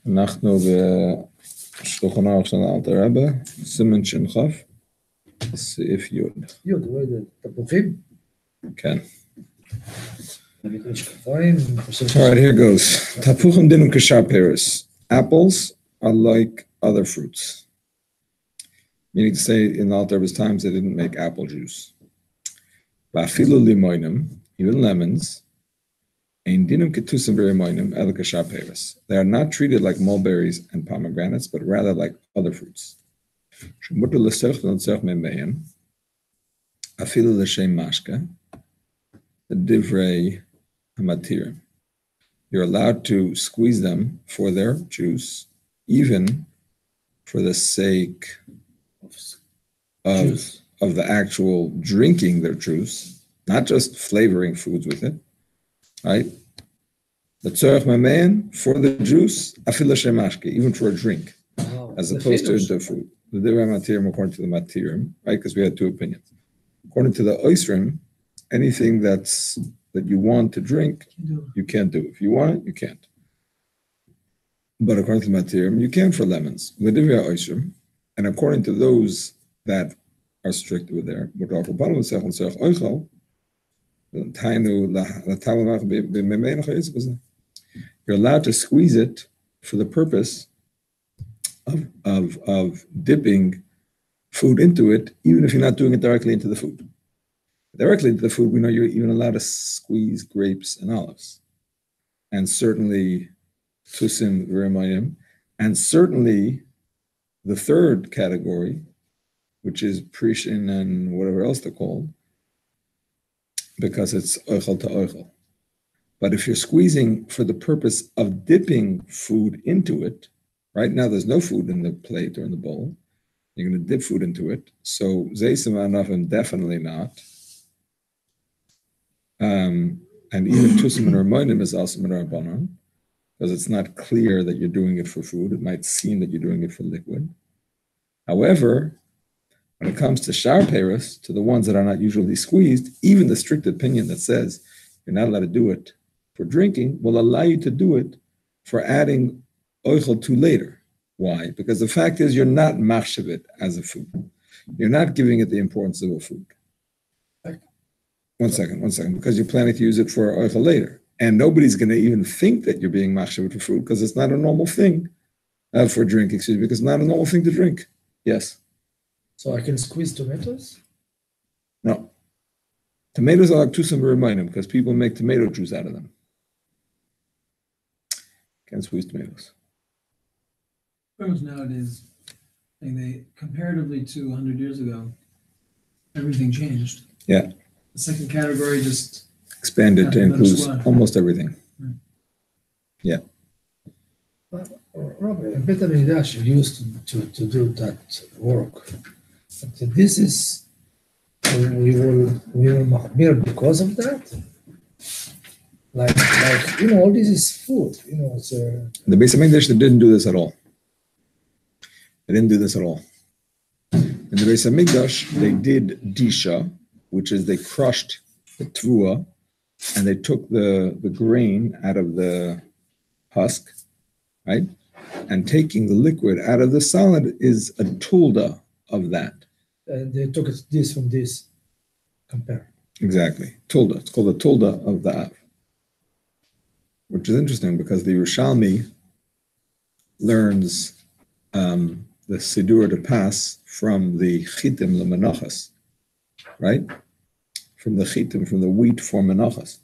אנחנו בשולחן ערוך של אלתר רבה, סימן ש"כ, סעיף י'. רואה תפוחים? כן. משקפיים? All right, here goes. Tapuchim dinum kashar peris. Apples are like other fruits. Meaning to say, in the Alter Rebbe's times, they didn't make apple juice. Va'afilu limonim, even lemons, ein dinum ketusim v'rimonim el kashar peris. They are not treated like mulberries and pomegranates, but rather like other fruits. Shemutar l'sech v'l'sech memeim, afilu l'shem mashka, the divrei hamatirim. You're allowed to squeeze them for their juice, even for the sake of the actual drinking their juice, not just flavoring foods with it, right? The tzorech mamein, for the juice, afil shemashke, even for a drink, as opposed to the food. The divrei matirim according to the matirim, right? Because we had two opinions. According to the oisrim, anything that you want to drink, you can't do. If you want it, you can't. But according to the Matirim, you can for lemons. And according to those that are strict with there, you're allowed to squeeze it for the purpose of dipping food into it, even if you're not doing it directly into the food. Directly into the food, we know you're even allowed to squeeze grapes and olives. And certainly tusim v'remayim. And certainly the third category, which is prishin and whatever else they're called, because it's oichel to oichel. But if you're squeezing for the purpose of dipping food into it, right now there's no food in the plate or in the bowl, you're going to dip food into it. So zeisim anafim, definitely not. And even tusim and remoinim is also minarabanan, because it's not clear that you're doing it for food. It might seem that you're doing it for liquid. However, when it comes to shar peris, to the ones that are not usually squeezed, even the strict opinion that says you're not allowed to do it for drinking will allow you to do it for adding oichel to later. Why? Because the fact is you're not machshav it as a food. You're not giving it the importance of a food. One second, because you're planning to use it for oichel later. And nobody's going to even think that you're being machshav for food because it's not a normal thing for drink, because it's not a normal thing to drink. Yes. So I can squeeze tomatoes? No. Tomatoes are like tusim v'remayim because people make tomato juice out of them. Can't squeeze tomatoes. Nowadays, I think they, comparatively to 100 years ago, everything changed. Yeah. The second category just expanded to include almost everything. Right. Yeah. Robert, Beit HaMikdash used to do that work. But this is, we will machmir because of that. Like all this is food. It's the Beit HaMikdash didn't do this at all. They didn't do this at all. In the Beit HaMikdash, they did disha, which is they crushed the tvua, and they took the grain out of the husk, right? And taking the liquid out of the solid is a tulda of that. And they took this from this, compare. Exactly, tulda. It's called the tulda of the av, which is interesting because the Yerushalmi learns the Sidur to pass from the chitim lemenachas, right? From the chitim, from the wheat for menachas.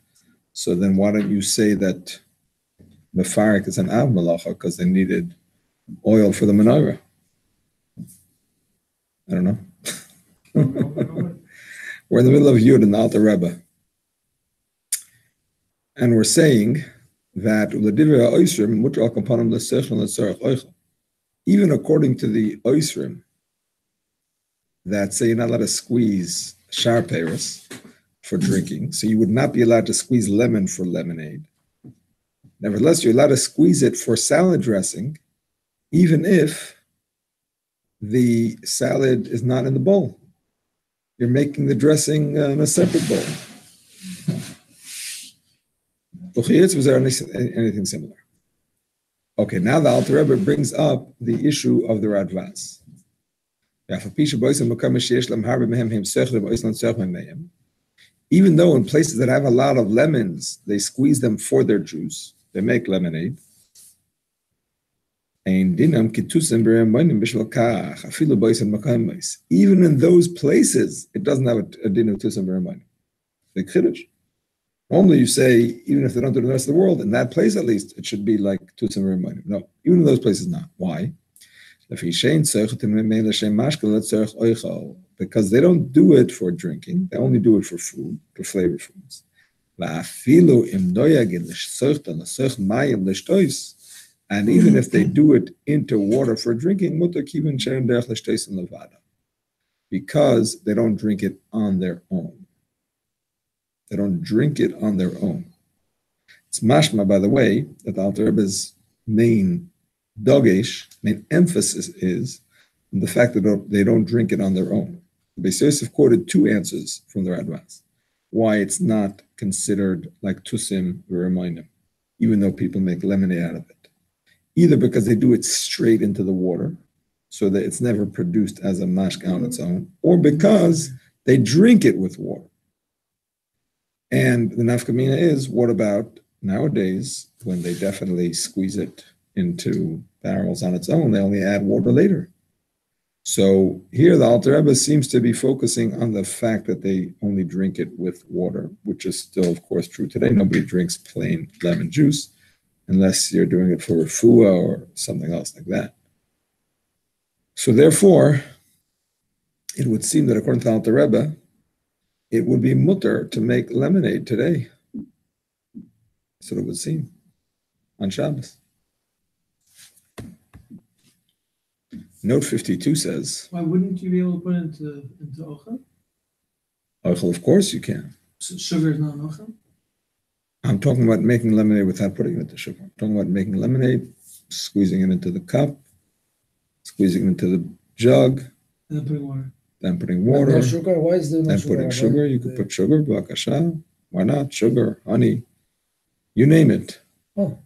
So then why don't you say that mefarik is an av malacha because they needed oil for the menorah? I don't know. We're in the middle of Yud in the Alter Rebbe. And we're saying that even according to the oisrim, that say you're not allowed to squeeze shar peris for drinking, so you would not be allowed to squeeze lemon for lemonade. Nevertheless, you're allowed to squeeze it for salad dressing, even if the salad is not in the bowl. You're making the dressing in a separate bowl. Was there anything similar? Okay, now the Alter Rebbe brings up the issue of the Radvas. Even though in places that have a lot of lemons, they squeeze them for their juice, they make lemonade. Even in those places, it doesn't have a din of tusam b'remayim. Like chiddush. Normally you say, even if they don't do it in the rest of the world, in that place at least, it should be like tusam b'remayim. No, even in those places not. Why? Because they don't do it for drinking, they only do it for food, for flavor foods. And even if they do it into water for drinking, because they don't drink it on their own. They don't drink it on their own. It's mashma, by the way, that the Alter Rebbe's main emphasis is on the fact that they don't drink it on their own. The Beis Yosef quoted two answers from the Radvas why it's not considered like tusim v'remayim, even though people make lemonade out of it. Either because they do it straight into the water, so that it's never produced as a mashka on its own, or because they drink it with water. And the nafkamina is, what about nowadays, when they definitely squeeze it into barrels on its own, they only add water later. So here the Alter Rebbe seems to be focusing on the fact that they only drink it with water, which is still, of course, true today. Nobody drinks plain lemon juice unless you're doing it for refuah or something else like that. So therefore, it would seem that according to Alter Rebbe, it would be mutter to make lemonade today. That's what it would seem on Shabbos. Note 52 says, why wouldn't you be able to put it into ochel? Ochel, of course you can. So sugar is not an ochel? I'm talking about making lemonade without putting it into sugar. I'm talking about making lemonade, squeezing it into the cup, squeezing it into the jug, And then putting water. then putting water, No sugar? Why is there no then sugar? putting sugar. You could put sugar, bakasha. Why not? Sugar, honey, you name it. Oh.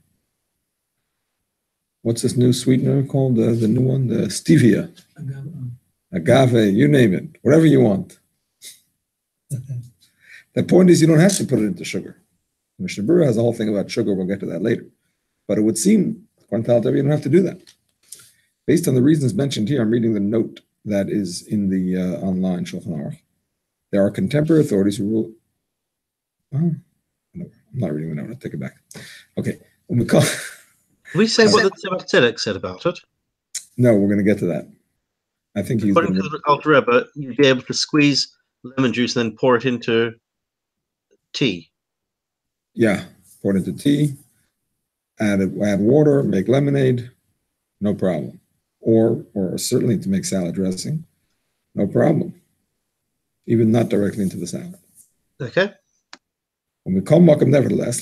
What's this new sweetener called? The new one? The stevia. Agave, you name it. Whatever you want. The point is you don't have to put it into sugar. Mishnah Berurah has a whole thing about sugar. We'll get to that later. But it would seem, according to Alter Rebbe, you don't have to do that. Based on the reasons mentioned here, I'm reading the note that is in the online Shulchan Aruch. There are contemporary authorities who rule. Oh, no, I'm not reading the note. I'll take it back. Okay. When we call. Can we say what the Tzemach Tzedek said about it? No, we're going to get to that. I think he's. According to the Alter Rebbe, you'd be able to squeeze lemon juice and then pour it into tea. Yeah, pour it into tea, add water, make lemonade, no problem. Or certainly to make salad dressing, no problem. Even not directly into the salad. Okay. When we call makam, nevertheless,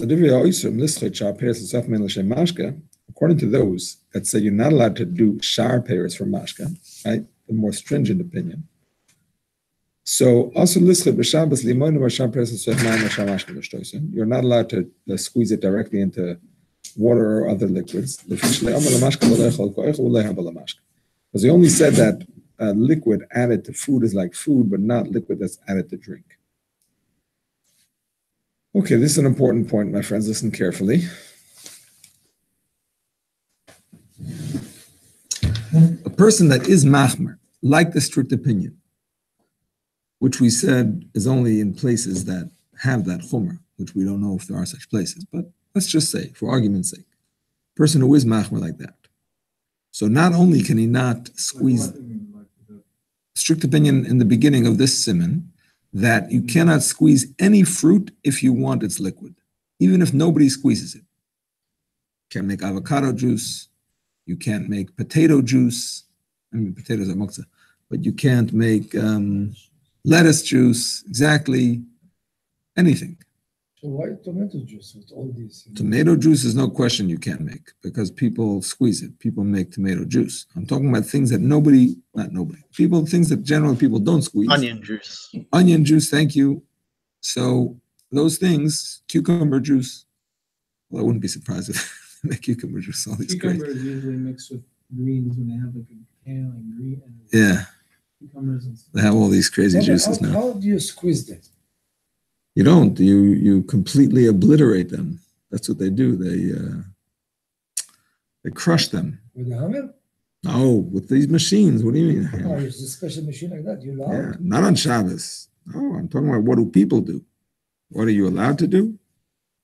according to those that say you're not allowed to do shar payers for mashka, right? The more stringent opinion. So also you're not allowed to squeeze it directly into water or other liquids. Because he only said that liquid added to food is like food, but not liquid that's added to drink. Okay, this is an important point, my friends. Listen carefully. A person that is machmer, like the strict opinion, which we said is only in places that have that chumrah, which we don't know if there are such places, but let's just say, for argument's sake, person who is machmer like that. So not only can he not squeeze, strict opinion in the beginning of this siman, that you cannot squeeze any fruit if you want its liquid, even if nobody squeezes it. You can't make avocado juice, you can't make potato juice, I mean potatoes are moktzah, but you can't make lettuce juice, exactly anything. So why tomato juice with all these? Tomato juice is no question you can't make because people squeeze it. People make tomato juice. I'm talking about things that things that generally people don't squeeze. Onion juice. Onion juice, thank you. So those things, cucumber juice, well, I wouldn't be surprised if Make cucumber juice. All these Cucumber crazy. is usually mixed with greens when they have like a kale and green and Yeah, cucumbers and stuff. they have all these crazy juices now. How do you squeeze that? You don't. You completely obliterate them. That's what they do. They crush them. With a hammer? No, with these machines. What do you mean? Oh, it's a special machine like that. You allow? Yeah, not on Shabbos. No, I'm talking about what do people do? What are you allowed to do?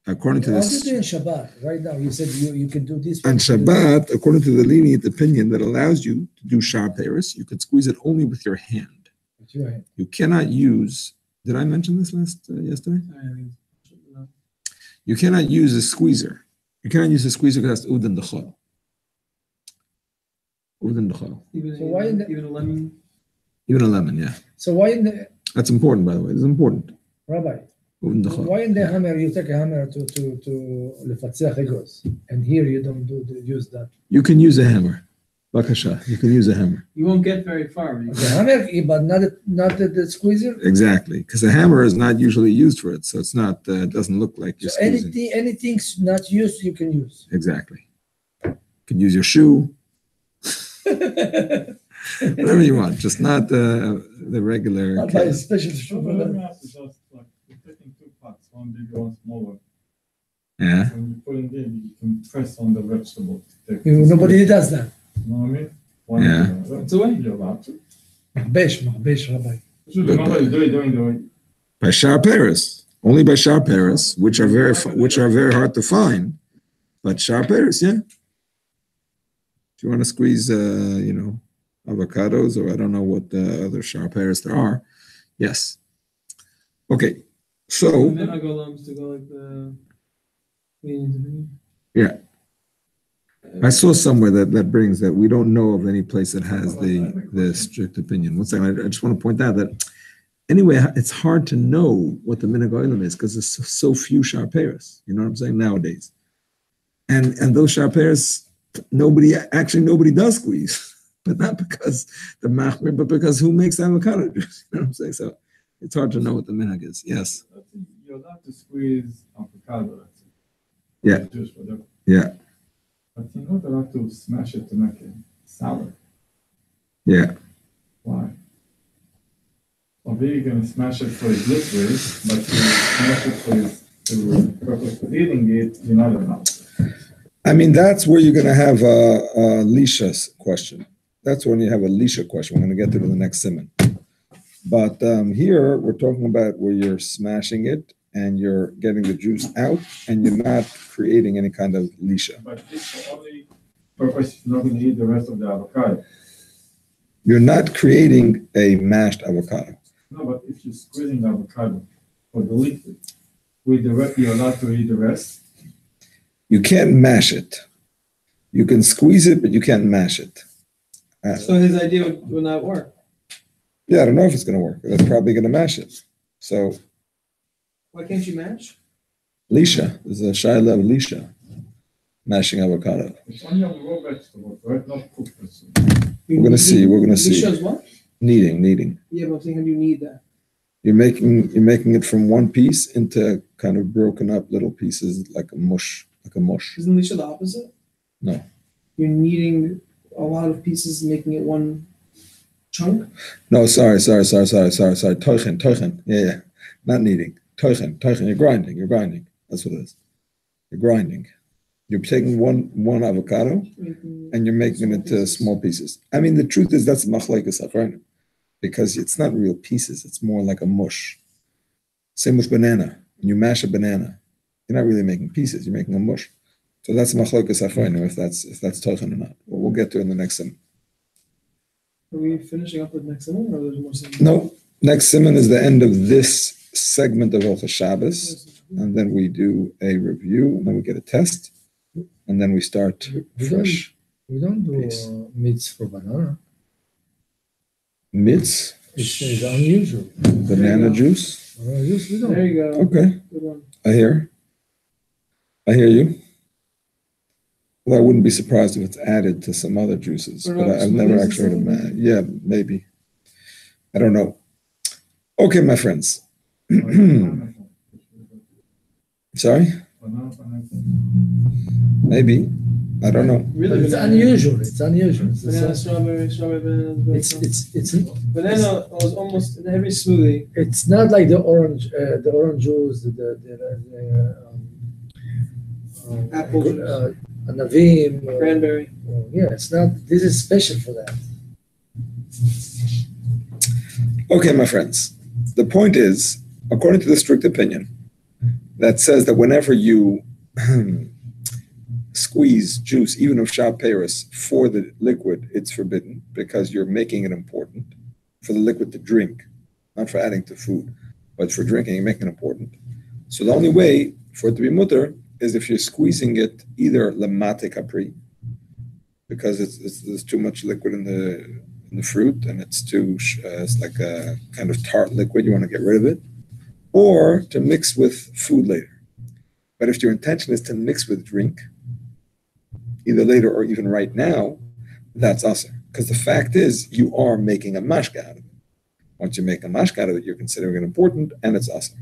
According to How do you this, do in Shabbat? Right now, you said you can do this. on you can do Shabbat, according to the lenient opinion that allows you to do Shar Paris, you could squeeze it only with your hand. that with your hand. You cannot use. Did I mention this yesterday? I think, no. You cannot use a squeezer. You cannot use a squeezer because that's udin d'chol. Udin d'chol. Even, So why in the- even a lemon? Even a lemon, yeah. So why in the That's important, by the way. It's important. Rabbi? Udin d'chol. Why in the hammer you take a hammer to lefatzech egos, and here you don't use that? You can use a hammer. Bakasha. You can use a hammer. You won't get very far. But you The hammer, but not the squeezer. Exactly, because a hammer is not usually used for it, so it's not. It doesn't look like you're So squeezing. anything's not used, you can use. Exactly. You can use your shoe, whatever you want, just not the regular. Not by a special So shoe. let me ask you just like you're taking two pots, one bigger, one smaller. Yeah. When you put it in, you can press on the vegetable. to take Nobody does that. You know what I mean? One Yeah. bigger. It's a way. You're allowed to. Mahbesh, Rabbi. Usually nobody do it during the By Shar Paris, only by Shar Paris, which are very hard to find. But Shar Paris, yeah. If you want to squeeze, avocados, or I don't know what other Shar Paris there are, yes. Okay, so And then I go lumps to go like the. yeah. I saw somewhere that brings that we don't know of any place that has the strict opinion. One second, I just want to point out that anyway, it's hard to know what the minhag olam is because there's so few Shar Paris. You know what I'm saying nowadays, and those Shar Paris, nobody does squeeze, but not because the machmir, but because who makes avocado juice? You know what I'm saying? So it's hard to know what the minhag is. Yes. you're allowed to squeeze avocado. That's it. Yeah. Juice, whatever. Yeah. But you're not allowed to smash it to make a salad. Yeah. Why? Or maybe you're gonna smash it for its liquid, but you smash it for the purpose of eating it, you're not allowed. I mean, that's where you're going to have a Lisha's question. That's when you have a Lisha question. We're going to get to the next Siman. But here we're talking about where you're smashing it and you're getting the juice out and you're not creating any kind of Lisha. But it's the only purpose, you're not gonna eat the rest of the avocado. You're not creating a mashed avocado. No, but if you're squeezing the avocado for the liquid, with the rest, you're allowed to eat the rest. You can't mash it. You can squeeze it, but you can't mash it. So his idea would not work. Yeah, I don't know if it's going to work. That's probably going to mash it. So Why can't you match? Lisha, there's a Shaila of Lisha, mashing avocado. It's only on raw vegetables, right? Not cooked vegetables. We're gonna see, we're gonna see. This shows what? Kneading. Yeah, but I'm saying how do you need that? You're making it from one piece into kind of broken up little pieces like a mush. Isn't Lisha the opposite? No. You're kneading a lot of pieces, making it one chunk. No, sorry. Teuchen. Yeah. Not kneading. Teuchen. You're grinding. That's what it is. You're grinding. You're taking one avocado and you're making it into small pieces. I mean, the truth is that's machlekes achronim, because it's not real pieces. It's more like a mush. Same with banana. When you mash a banana, you're not really making pieces. You're making a mush. So that's machlekes achronim if that's teuchen or not. Well, we'll get to it in the next siman. Are we finishing up with next Siman or there's more Siman? No, next siman is the end of this segment of Hilchos Shabbos, and then we do a review, and then we get a test, and then we start fresh. We don't do Peace. meats for banana. Mitz, It's unusual. banana juice. Juice, we don't. There you go. Okay, Good one. I hear you. Well, I wouldn't be surprised if it's added to some other juices, Or but not I've never smoothies actually heard of or that. something? Yeah, maybe. I don't know. Okay, my friends. Sorry? Maybe. I don't know. But Really, it's banana. unusual. It's unusual. It's, Banana, strawberry, banana. it's Banana was almost in every smoothie. it's not like the orange juice, Apple juice. Navim. Cranberry. Yeah, it's not. This is special for that. Okay, my friends. The point is, according to the strict opinion, that says that whenever you squeeze juice, even of Shab Paris, for the liquid, it's forbidden because you're making it important for the liquid to drink, not for adding to food, but for drinking, you're making it important. So the only way for it to be mutter is if you're squeezing it either lamate capri, because there's too much liquid in the fruit and it's like a kind of tart liquid, you want to get rid of it, or to mix with food later. But if your intention is to mix with drink, either later or even right now, that's asr. Because the fact is, you are making a mashka out of it. Once you make a mashka out of it, you're considering it important, and it's asr.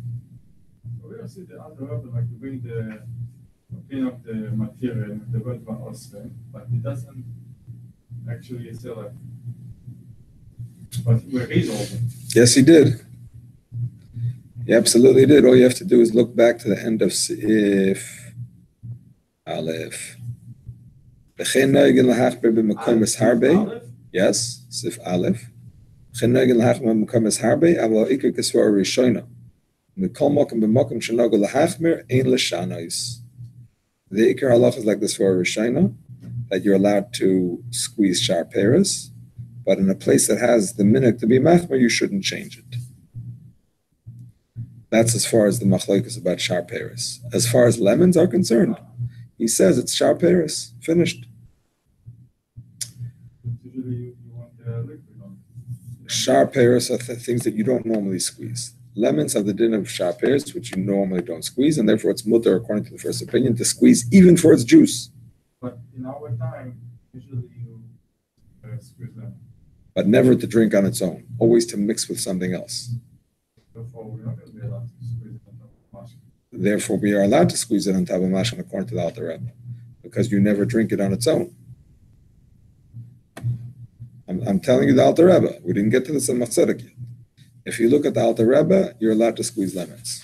We don't see the other level, like to bring the clean up the material, the word about osre, but it doesn't actually say like. But we read all them. Yes, he did. He absolutely did. All you have to do is look back to the end of Sif Aleph. Yes, Sif Aleph. The Iker halach is like the Svara Rishayna, that you're allowed to squeeze Shar Paris, but in a place that has the minhag to be machmer, you shouldn't change it. That's as far as the machlokes about Shar Paris. As far as lemons are concerned, he says it's Shar Paris, finished. Usually you want the liquid on. Shar Paris are things that you don't normally squeeze. Lemons have the din of Shar Paris, which you normally don't squeeze, and therefore it's mutter, according to the first opinion, to squeeze even for its juice. But in our time, usually you squeeze them. But never to drink on its own, always to mix with something else. Therefore, we're not going to be allowed to squeeze it on top of mashka. Therefore, we are allowed to squeeze it on top of mashkan according to the Alter Rebbe, because you never drink it on its own. I'm telling you the Alter Rebbe. We didn't get to the Tzemach Tzedek yet. If you look at the Alter Rebbe, you're allowed to squeeze lemons.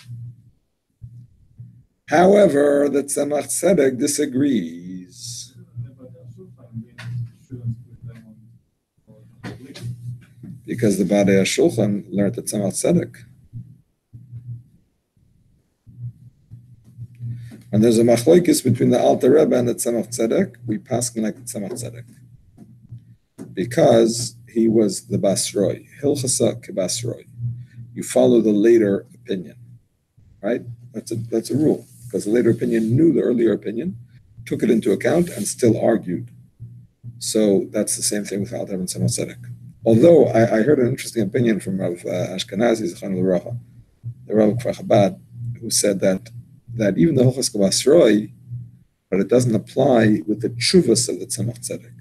However, the Tzemach Tzedek disagrees. Because the Badei HaShulchan learned the Tzemach Tzedek. When there's a machlokes between the Alter Rebbe and the Tzemach Tzedek, we pass like the Tzemach Tzedek. Because he was the Basroi. Hilchasa kebasroi. You follow the later opinion, right? That's a rule. Because the later opinion knew the earlier opinion, took it into account, and still argued. So that's the same thing with Alter Rebbe and Tzemach Tzedek. Although I heard an interesting opinion from Rav Ashkenazi, Zechan L'Bracha, the Rav Kfar Chabad, who said that even the Hilchos Kebasroi, but it doesn't apply with the tshuvas of the Tzemach Tzedek.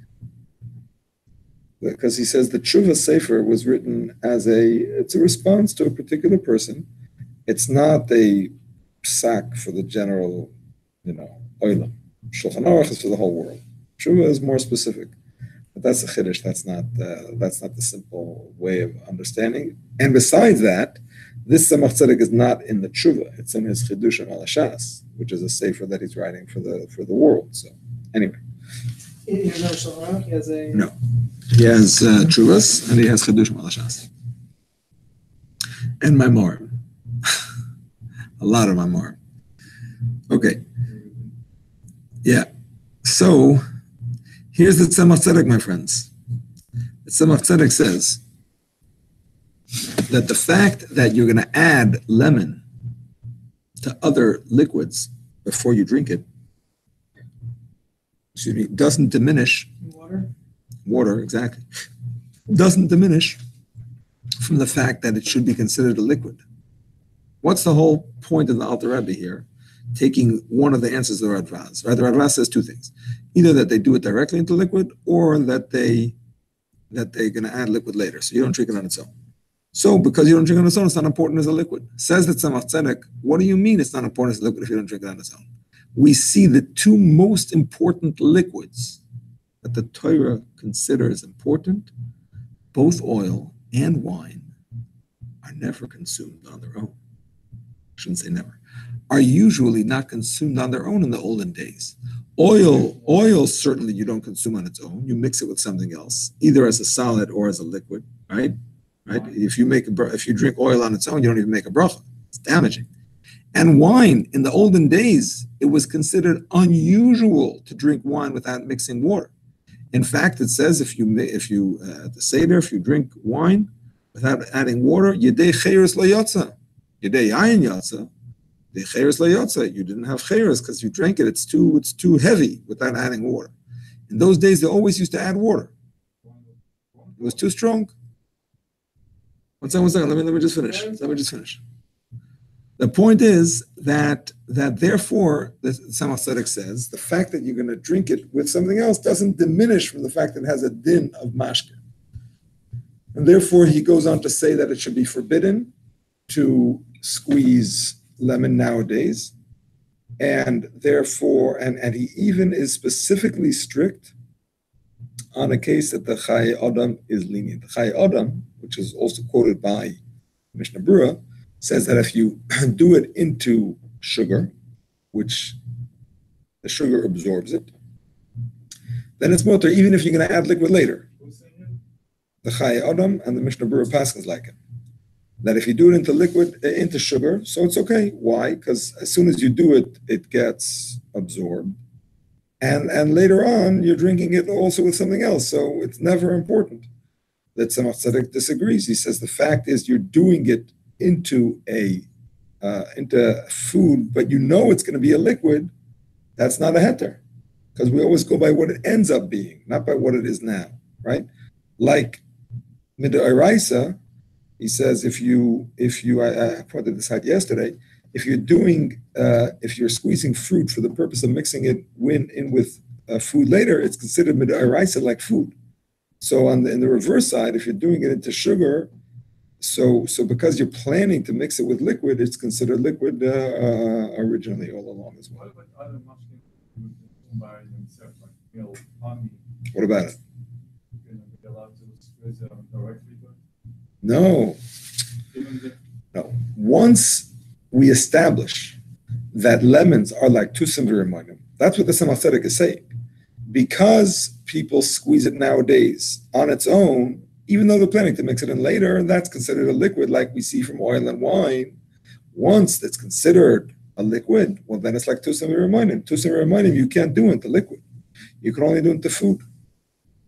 Because he says the tshuva sefer was written it's a response to a particular person. It's not a sack for the general, oilam. Shulchan Aruch is for the whole world. Tshuva is more specific. But that's a chiddush. That's not the simple way of understanding. And besides that, this Tzemach Tzedek is not in the tshuva. It's in his chidush al Hashas, which is a sefer that he's writing for the world. So anyway. He has a... No. He has Chuvas and he has Chidush Malashas. And Maimorim. A lot of Maimorim. Okay. Yeah. So, here's the Tzemach Tzedek, my friends. The Tzemach Tzedek says that the fact that you're going to add lemon to other liquids before you drink it, doesn't diminish water, exactly. Doesn't diminish from the fact that it should be considered a liquid. What's the whole point of the Alter Rebbe here? Taking one of the answers of the Radvaz. Right? The Radvaz says two things: either that they do it directly into liquid, or that they're going to add liquid later. So you don't drink it on its own. So because you don't drink it on its own, it's not important as a liquid. Says the Tzemach Tzedek. What do you mean it's not important as a liquid if you don't drink it on its own? we see the two most important liquids that the Torah considers important, both oil and wine, are never consumed on their own. I shouldn't say never. Are usually not consumed on their own in the olden days. Oil certainly you don't consume on its own. You mix it with something else, either as a solid or as a liquid, right? Right? If you drink oil on its own, you don't even make a bracha. It's damaging. And wine, in the olden days, it was considered unusual to drink wine without mixing water. In fact, it says if you at the Seder, if you drink wine without adding water, yedei chayres lo yotza, yedei yayin yotza, yedei chayres lo yotza. You didn't have chayres because you drank it. It's too heavy without adding water. In those days, they always used to add water. It was too strong. One second. Let me just finish. The point is that therefore, the Tzemach Tzedek says, the fact that you're going to drink it with something else doesn't diminish from the fact that it has a din of mashke. And therefore, he goes on to say that it should be forbidden to squeeze lemon nowadays. And therefore, and he even is specifically strict on a case that the Chayei Adam is lenient. The Chayei Adam, which is also quoted by Mishnah Berurah, says that if you do it into sugar, which the sugar absorbs it, then it's mutter, even if you're going to add liquid later. The Chayei Adam and the Mishnah Berurah Paschal is like it. That if you do it into sugar, so it's okay. Why? Because as soon as you do it, it gets absorbed. And later on, you're drinking it also with something else, so it's never important. That Tzemach Tzedek disagrees. He says the fact is you're doing it into food, but you know it's going to be a liquid. That's not a heter, because we always go by what it ends up being, not by what it is now, right? Like mid'oraisa, he says I pointed this out yesterday. If you're squeezing fruit for the purpose of mixing it in with food later, it's considered mid'oraisa like food. So in the reverse side, if you're doing it into sugar, so because you're planning to mix it with liquid, it's considered liquid originally all along as well. What about other mushrooms you can buy themselves, like milk, honey? What about it? You're going to be allowed to squeeze it directly? No. Once we establish that lemons are like tusim v'remonim, that's what the Tzemach Tzedek is saying. Because people squeeze it nowadays on its own, even though they're planning to mix it in later, that's considered a liquid like we see from oil and wine. Once it's considered a liquid, well, then it's like tusim v'remonim. Tusim v'remonim you can't do into liquid. You can only do into food.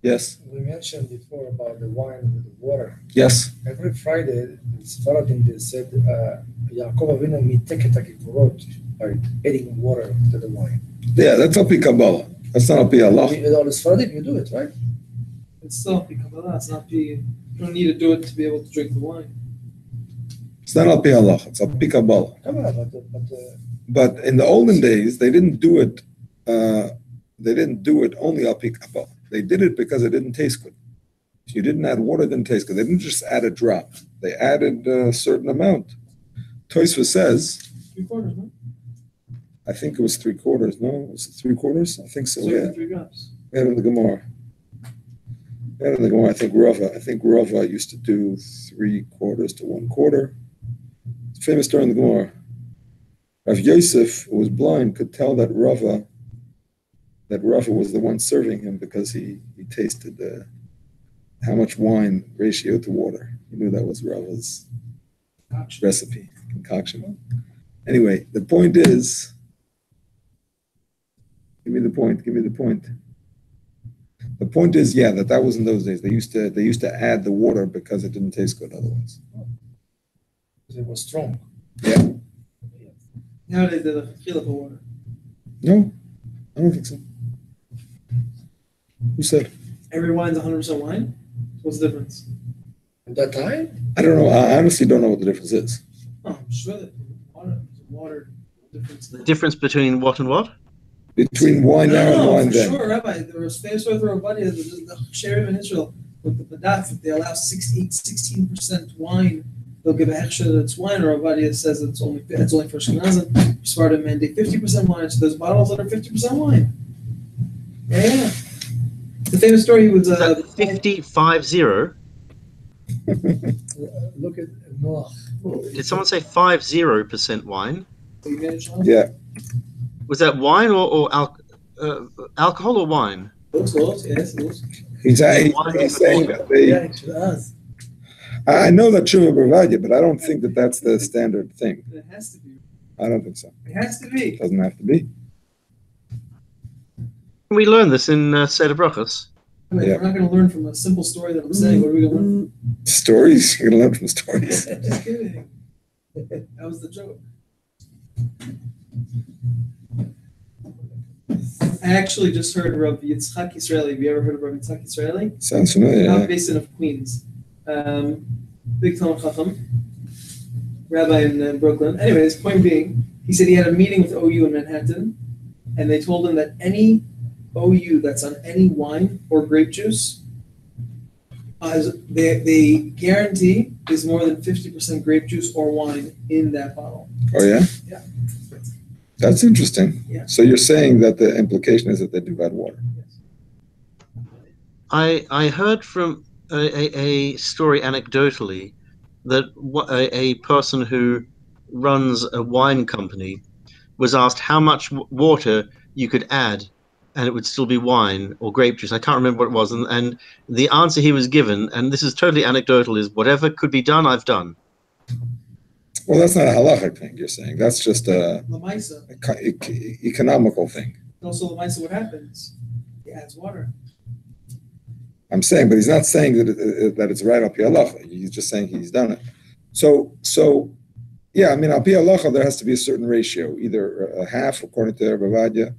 Yes? We mentioned before about the wine with the water. Yes. Every Friday, in Sfaradim, they said, Yaakov Avinu mitek et hakivorot, by adding water to the wine. Yeah, that's al pi Kabbalah. That's not al pi Allah. With all the Sfaradim, you do it, right? It's still Kabbalah. It's not you don't need to do it to be able to drink the wine. It's not al pi Allah. It's al pi Kabbalah. But in the olden days, they didn't do it. They didn't do it only al pi Kabbalah. They did it because it didn't taste good. If you didn't add water, it didn't taste good. They didn't just add a drop. They added a certain amount. Tosfos says, 3/4, no? I think it was 3/4. No, was it 3/4? I think so. Yeah. 3 drops. We had it in the Gemara. I think Rava used to do 3/4 to 1/4. It's famous story in the Gemara. Rav Yosef, who was blind, could tell that Rava was the one serving him because he tasted how much wine ratio to water. He knew that was Rava's recipe, concoction. Anyway, the point is, give me the point. The point is, yeah, that was in those days. They used to add the water because it didn't taste good otherwise. Because it was strong. Yeah. Nowadays, they're the chila for water. No, I don't think so. Who said? Every wine's 100% wine? What's the difference? At that time? I don't know. I honestly don't know what the difference is. Oh, I'm sure that water difference. The difference between what and what? Between wine now and wine for then. Sure, Rabbi. There was famous story for everybody. The sheriff in Israel with the Badat, they allow 16% wine they'll give extra that it's wine, or Avadia says it's only for Ashkenazim. Sfardim mandate 50% wine, so there's bottles that are 50% wine. Yeah. The famous story was 50-50. Look at Noach. Did someone say 50% wine? Yeah. Was that wine or alcohol or wine? Close, yes, close. He's saying that they. Yeah, it's us. I know that Tshuva Bavadia, but I don't think that that's the standard thing. It has to be. I don't think so. It has to be. It doesn't have to be. We learned this in Seder Brachos. I mean, Yeah. we're not going to learn from a simple story that I'm saying. What are we going to learn? Stories? You're going to learn from stories. Just kidding. That was the joke. I actually just heard Rav Yitzchak Israeli. Have you ever heard of Rav Yitzchak Israeli? Sounds familiar. Rav Yeah. Basin of Queens. Big Talmud Chacham. Rabbi in Brooklyn. Anyways, point being, he said he had a meeting with OU in Manhattan, and they told him that any OU that's on any wine or grape juice, they guarantee is more than 50% grape juice or wine in that bottle. Oh, yeah? Yeah. That's interesting. Yeah. So you're saying that the implication is that they do add water. I heard from a story anecdotally that a person who runs a wine company was asked how much water you could add and it would still be wine or grape juice. I can't remember what it was. And the answer he was given, and this is totally anecdotal, is whatever could be done, I've done. Well, that's not a halachic thing you're saying. That's just a Lamaisa. economical thing. Also, Lamaisa, what happens? He adds water. I'm saying, but he's not saying that it's right al pi halacha. He's just saying he's done it. So yeah, I mean, al pi halacha, there has to be a certain ratio, either a half, according to Bavadia,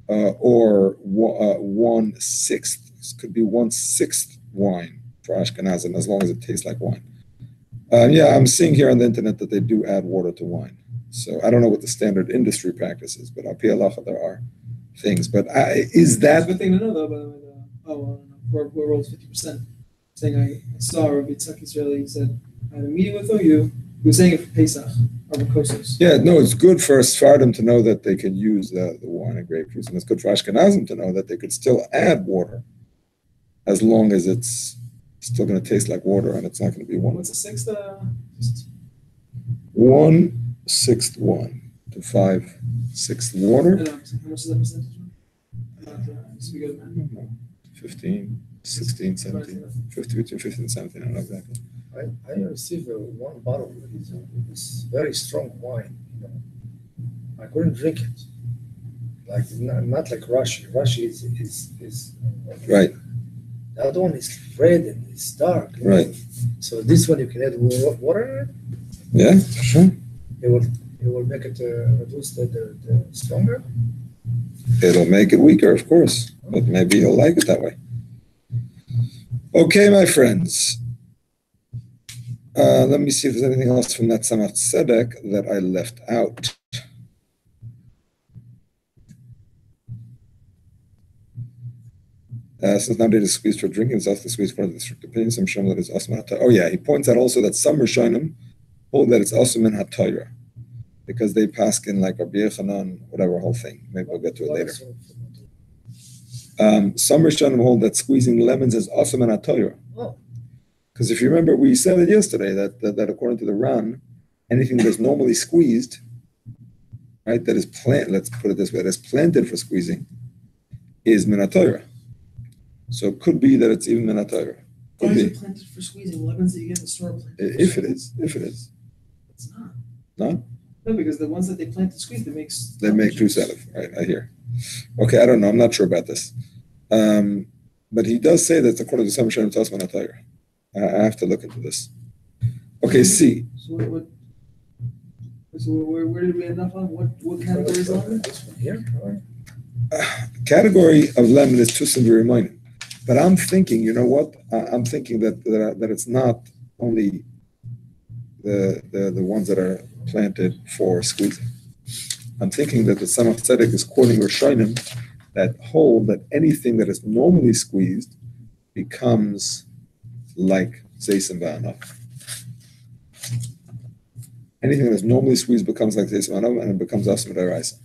or 1/6. This could be 1/6 wine for Ashkenazim, as long as it tastes like wine. Yeah, I'm seeing here on the internet that they do add water to wine. So I don't know what the standard industry practice is, but al pi halacha there are things. But is That's a that good thing to know, though, by the way. We're rolls 50%. Saying I saw Rav Yitzchak Israeli. He said, I had a meeting with OU. He was saying it for Pesach, or Kosos. Yeah, no, it's good for Sfardim to know that they can use the wine and grape juice, and it's good for Ashkenazim to know that they could still add water as long as it's still going to taste like water and it's not going to be What's the sixth? 1/6 wine to 5/6 water. How much is that percentage? Used to be good, man. 15, 16, 17, 50, between 15 and 17, I don't know exactly. I received one bottle of this very strong wine. You know, I couldn't drink it. Like not like Rashi. Rashi is Right, the other one is red and it's dark. right. So this one you can add water in it. Yeah, sure. It will make it reduce the stronger. It'll make it weaker, of course, but maybe you'll like it that way. Okay, my friends. Let me see if there's anything else from that Tzemach Tzedek that I left out. Since nowadays it's squeezed for drinking, it's also squeezed for the strict opinion. Some show that it's also Oh yeah, he points out also that some Rishonim hold that it's also min HaTorah, because they pass in like Rabbi Yechanan, whatever whole thing. Maybe we'll get to it later. Some Rishonim hold that squeezing lemons is also min HaTorah. Oh. Because if you remember, we said it yesterday that according to the Ran, anything that's normally squeezed, right, that is let's put it this way, that is planted for squeezing, is min HaTorah. So it could be that it's even min HaTorah. Why is it planted for squeezing? Lemons that you get in the store planted. If it is. It's not. No? No, because the ones that they plant to squeeze, they make juice out of, right, I hear. Okay, I don't know, I'm not sure about this. But he does say that according to some Rishonim, it's also min HaTorah. I have to look into this. Okay, C. So where did we end up on? What category is on it? This one here. Category of lemon is tusim v'rimonim. But I'm thinking, you know what? I'm thinking that it's not only the ones that are planted for squeezing. I'm thinking that the Tzemach Tzedek is quoting Rishonim that hold that anything that is normally squeezed becomes like Zeis and Ba'anach. Anything that's normally squeezed becomes like this and it becomes Asma Daraisa.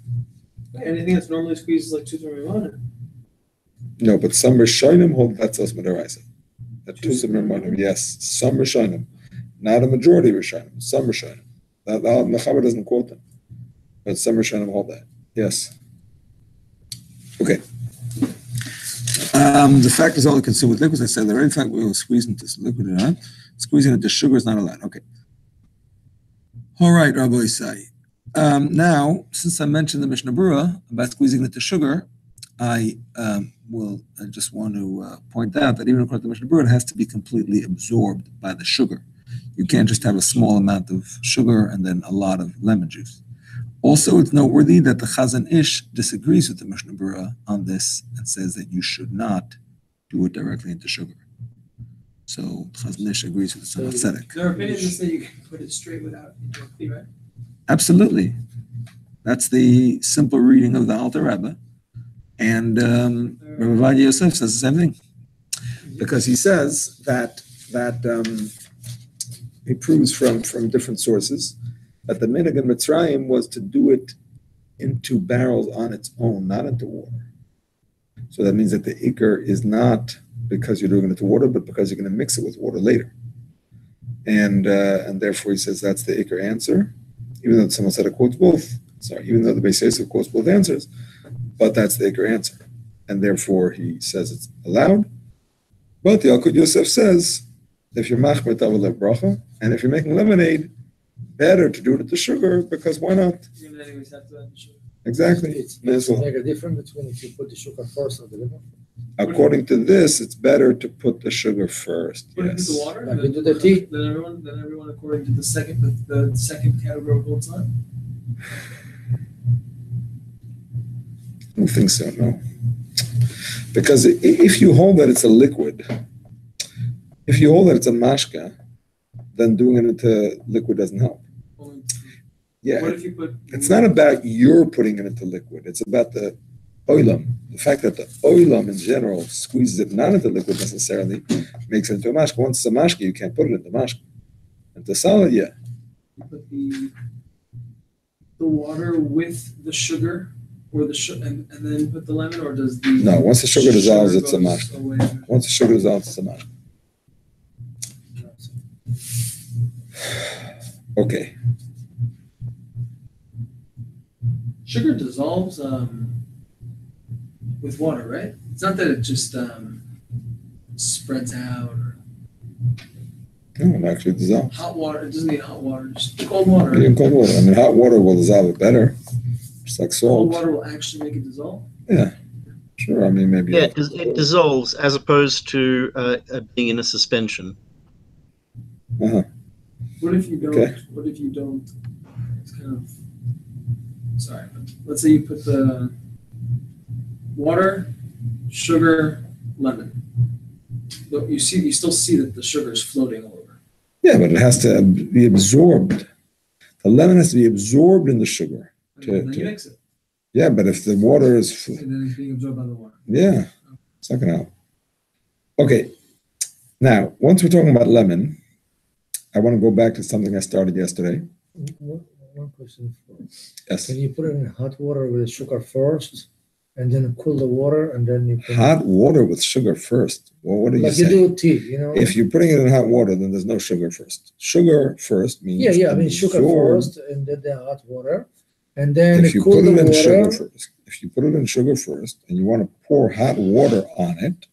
Anything that's normally squeezed is like Tusim Rimonim. No, but some Rishonim hold that's Asma Daraisa. That Tusim Rimonim, yes. Some Rishonim. Not a majority of Rishonim. Some Rishonim. The Mechaber doesn't quote them. But some Rishonim hold that. Yes. Okay. The fact is all consumed with liquids. I said the very fact we will squeeze into liquid or not. Squeezing into sugar is not allowed. Okay. All right, Rabbi Isai. Now, since I mentioned the Mishnah Berurah about squeezing into sugar, I just want to point out that even according to the Mishnah Berurah, it has to be completely absorbed by the sugar. You can't just have a small amount of sugar and then a lot of lemon juice. Also, it's noteworthy that the Chazon Ish disagrees with the Mishnah Berurah on this and says that you should not do it directly into sugar. So Chazon Ish agrees with the Tzemach Tzedek. Their opinion is that you can put it straight without it, right? Absolutely. That's the simple reading of the Alter Rebbe. And Rabbi Ovadia Yosef says the same thing. Because he says that he proves from different sources that the minhag in Mitzrayim was to do it into barrels on its own, not into water. So that means that the ikar is not because you're doing it into water, but because you're going to mix it with water later. And therefore he says that's the ikar answer, even though someone said it quotes both. Sorry, even though the Beis Yosef quotes both answers, but that's the ikar answer. And therefore he says it's allowed. But the Yalkut Yosef says, if you're machmer tavalev bracha, and if you're making lemonade, better to do it with the sugar, because why not? You're going to anyways have to add the sugar. Exactly. It's Mizzle. make a difference between if you put the sugar first or the lemon. According to this, it's better to put the sugar first. Put it into Yes. water. Like we do the tea. Then everyone according to the second category of holds on. I don't think so, no. Because if you hold that it's a liquid, if you hold that it's a mashka, then doing it into liquid doesn't help. Yeah, What if you put? it's not about you're putting it into liquid. It's about the oilam. The fact that the oilam in general squeezes it not into liquid necessarily makes it into a mashka. Once it's a mashka, you can't put it into mashka. Into salad, yeah. You put the water with the sugar, or the and then put the lemon, or does the No, once the sugar dissolves, it's a goes mashka. away? Once the sugar dissolves, it's a mashka. Okay. Sugar dissolves with water, right? It's not that it just spreads out. Or No, it actually dissolves. hot water. It doesn't need hot water. Just cold water. Even cold water. I mean, hot water will dissolve it better. Just like Cold salt. water will actually make it dissolve. Yeah. Sure. I mean, maybe. Yeah, it dissolves as opposed to being in a suspension. Uh-huh. What if you don't? Okay. What if you don't? It's kind of. Sorry, but let's say you put the water, sugar, lemon. But you still see that the sugar is floating all over. Yeah, but it has to be absorbed. The lemon has to be absorbed in the sugar. And then you mix it, Yeah, but if the water is, and then it's being absorbed by the water. yeah, it's not going to help. Okay. Now, once we're talking about lemon, I want to go back to something I started yesterday. One question. Yes. Can you put it in hot water with sugar first, and then cool the water, and then you put Hot water with sugar first. Well, what do you like say? you do tea, you know? If you're putting it in hot water, then there's no sugar first. Sugar first means yeah. I mean, sugar absorb. first, and then the hot water, and then If you cool put the it in sugar water. first, if you put it in sugar first, and you want to pour hot water on it,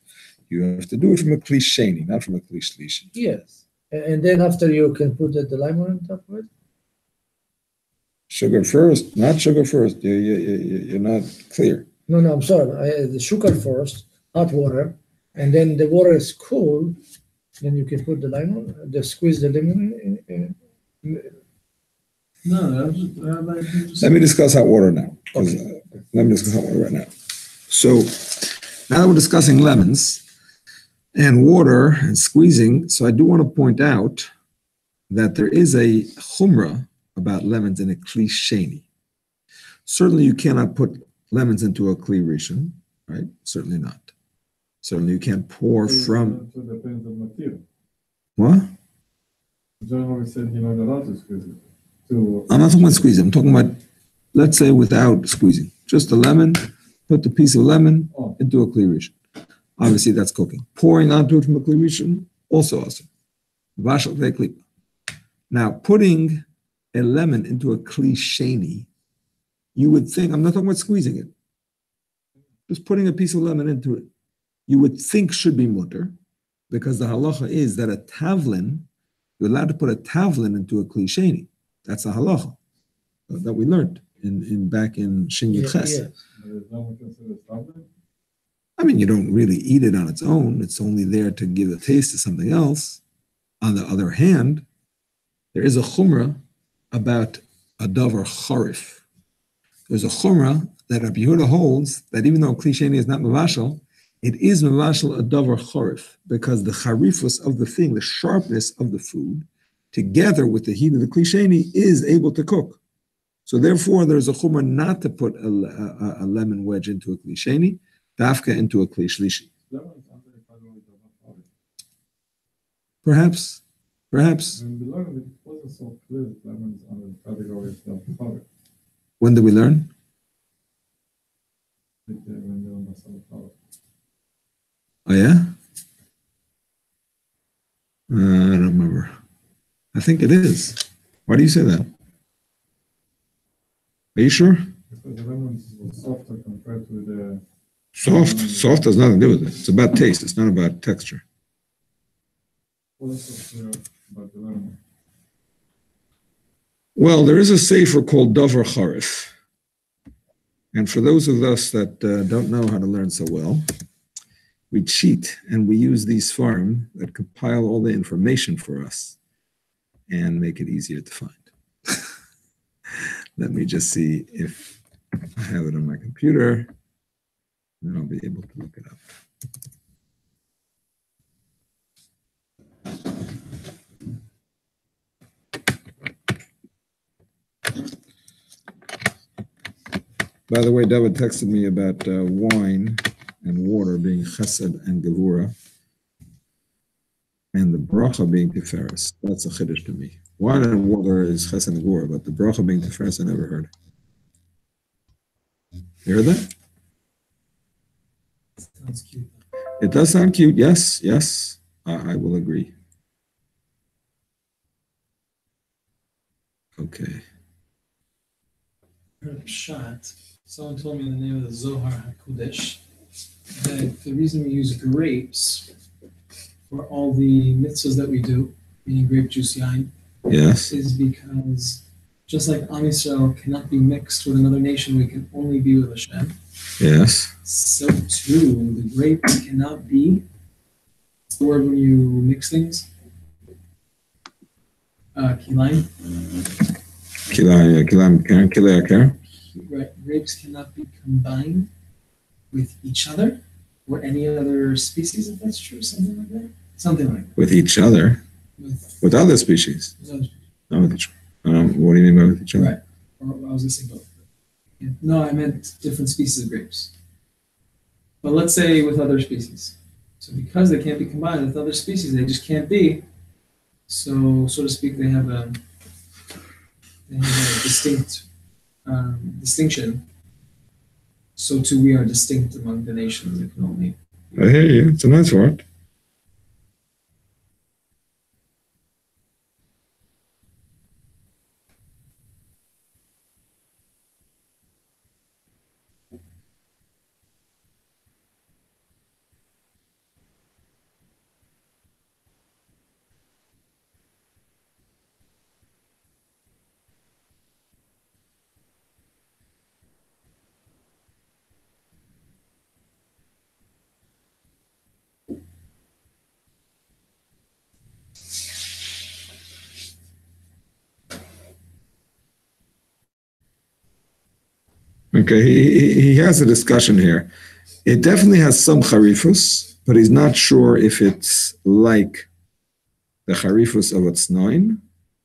you have to do it from a klisheni, not from a klishlishi. Yes, and then after you can put the lemon on top of it. Sugar first, not sugar first. You're not clear. No, I'm sorry. The sugar first, hot water, and then the water is cool. Then you can put the lemon, squeeze the lemon in. No, that was just. Let me discuss hot water now. Okay. Let me discuss hot water right now. So now that we're discussing lemons and water and squeezing, so I do want to point out that there is a chumrah about lemons in a kli sheni. Certainly you cannot put lemons into a kli rishon, right? Certainly not. Certainly you can't pour from... It depends on material. What? John always said you're not allowed to squeeze it. to. I'm not talking about squeezing. I'm talking about, let's say, without squeezing. Just a lemon, put the piece of lemon into a kli rishon. Obviously, that's cooking. Pouring onto it from a kli rishon, also awesome. Vashal klipa. Now, putting a lemon into a kli sheni, you would think, I'm not talking about squeezing it, just putting a piece of lemon into it, you would think should be mutter, because the halacha is that a tavlin, you're allowed to put a tavlin into a kli sheni. That's a halacha that we learned back in Shin Yud Ches. I mean, you don't really eat it on its own. It's only there to give a taste to something else. On the other hand, there is a chumrah about a davar charif. There's a chumrah that Rabbi Yehuda holds that even though kli sheni is not mevashal, it is mevashal a davar charif, because the charifus of the thing, the sharpness of the food, together with the heat of the kli sheni, is able to cook. So therefore, there's a chumrah not to put a lemon wedge into a kli sheni, dafka into a kli shlishi. Perhaps. When did we learn? Oh yeah? I don't remember. I think it is. Why do you say that? Are you sure? Because the lemon was softer compared to the. Soft has nothing to do with it. It's about taste. It's not about texture. Well, there is a sefer called Davar Charif. And for those of us that don't know how to learn so well, we cheat and we use these farm that compile all the information for us and make it easier to find. Let me just see if I have it on my computer, and I'll be able to look it up. By the way, David texted me about wine and water being chesed and gevura, and the bracha being tiferes. That's a chiddush to me. Wine and water is chesed and gevura, but the bracha being tiferes I never heard. You heard that? Sounds cute. It does sound cute. Yes. I will agree. Okay. I heard a shot. Someone told me the name of the Zohar HaKodesh that the reason we use grapes for all the mitzvahs that we do, meaning grape juice yain, Yes. is because just like Am Yisrael cannot be mixed with another nation, we can only be with Hashem. Yes. So too, the grapes cannot be. What's the word when you mix things? Kilayim. Kilayim. Right. Grapes cannot be combined with each other or any other species, if that's true, something like that. Something like that. With each other. With other species. Not with each other. What do you mean by with each other? Right. Or I was going to say both. Yeah. No, I meant different species of grapes. But let's say with other species. So because they can't be combined with other species, they just can't be. So to speak, they have a distinct distinction. So too, we are distinct among the nations. It can only. I hear you. It's a nice word. Okay, he has a discussion here. It definitely has some charifus, but he's not sure if it's like the charifus of a tznoin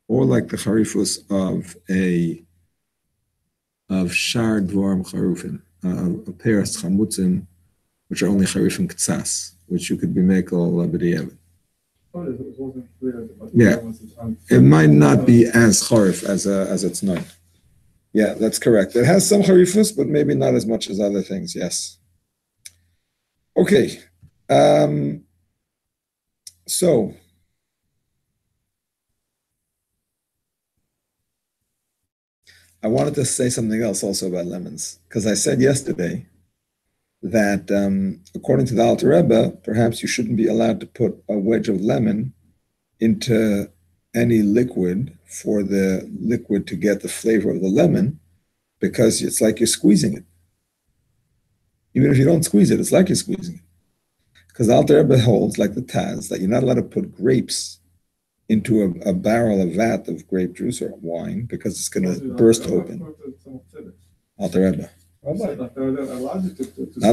or like the charifus of shar dvorim charufin, a peras chamutzim, which are only charifin ktsas, which you could be mekel b'diavad. thought it wasn't clear. But Yeah. It might not be as charif as it's known. Yeah, that's correct. It has some harifus, but maybe not as much as other things. Yes. Okay. So I wanted to say something else also about lemons, because I said yesterday that according to the Alter Rebbe, perhaps you shouldn't be allowed to put a wedge of lemon into any liquid for the liquid to get the flavor of the lemon, because it's like you're squeezing it. Even if you don't squeeze it, it's like you're squeezing it. Because the Alter Rebbe holds, like the Taz, that you're not allowed to put grapes into a barrel, a vat of grape juice or wine, because it's going to burst open. Alter Rebbe. Not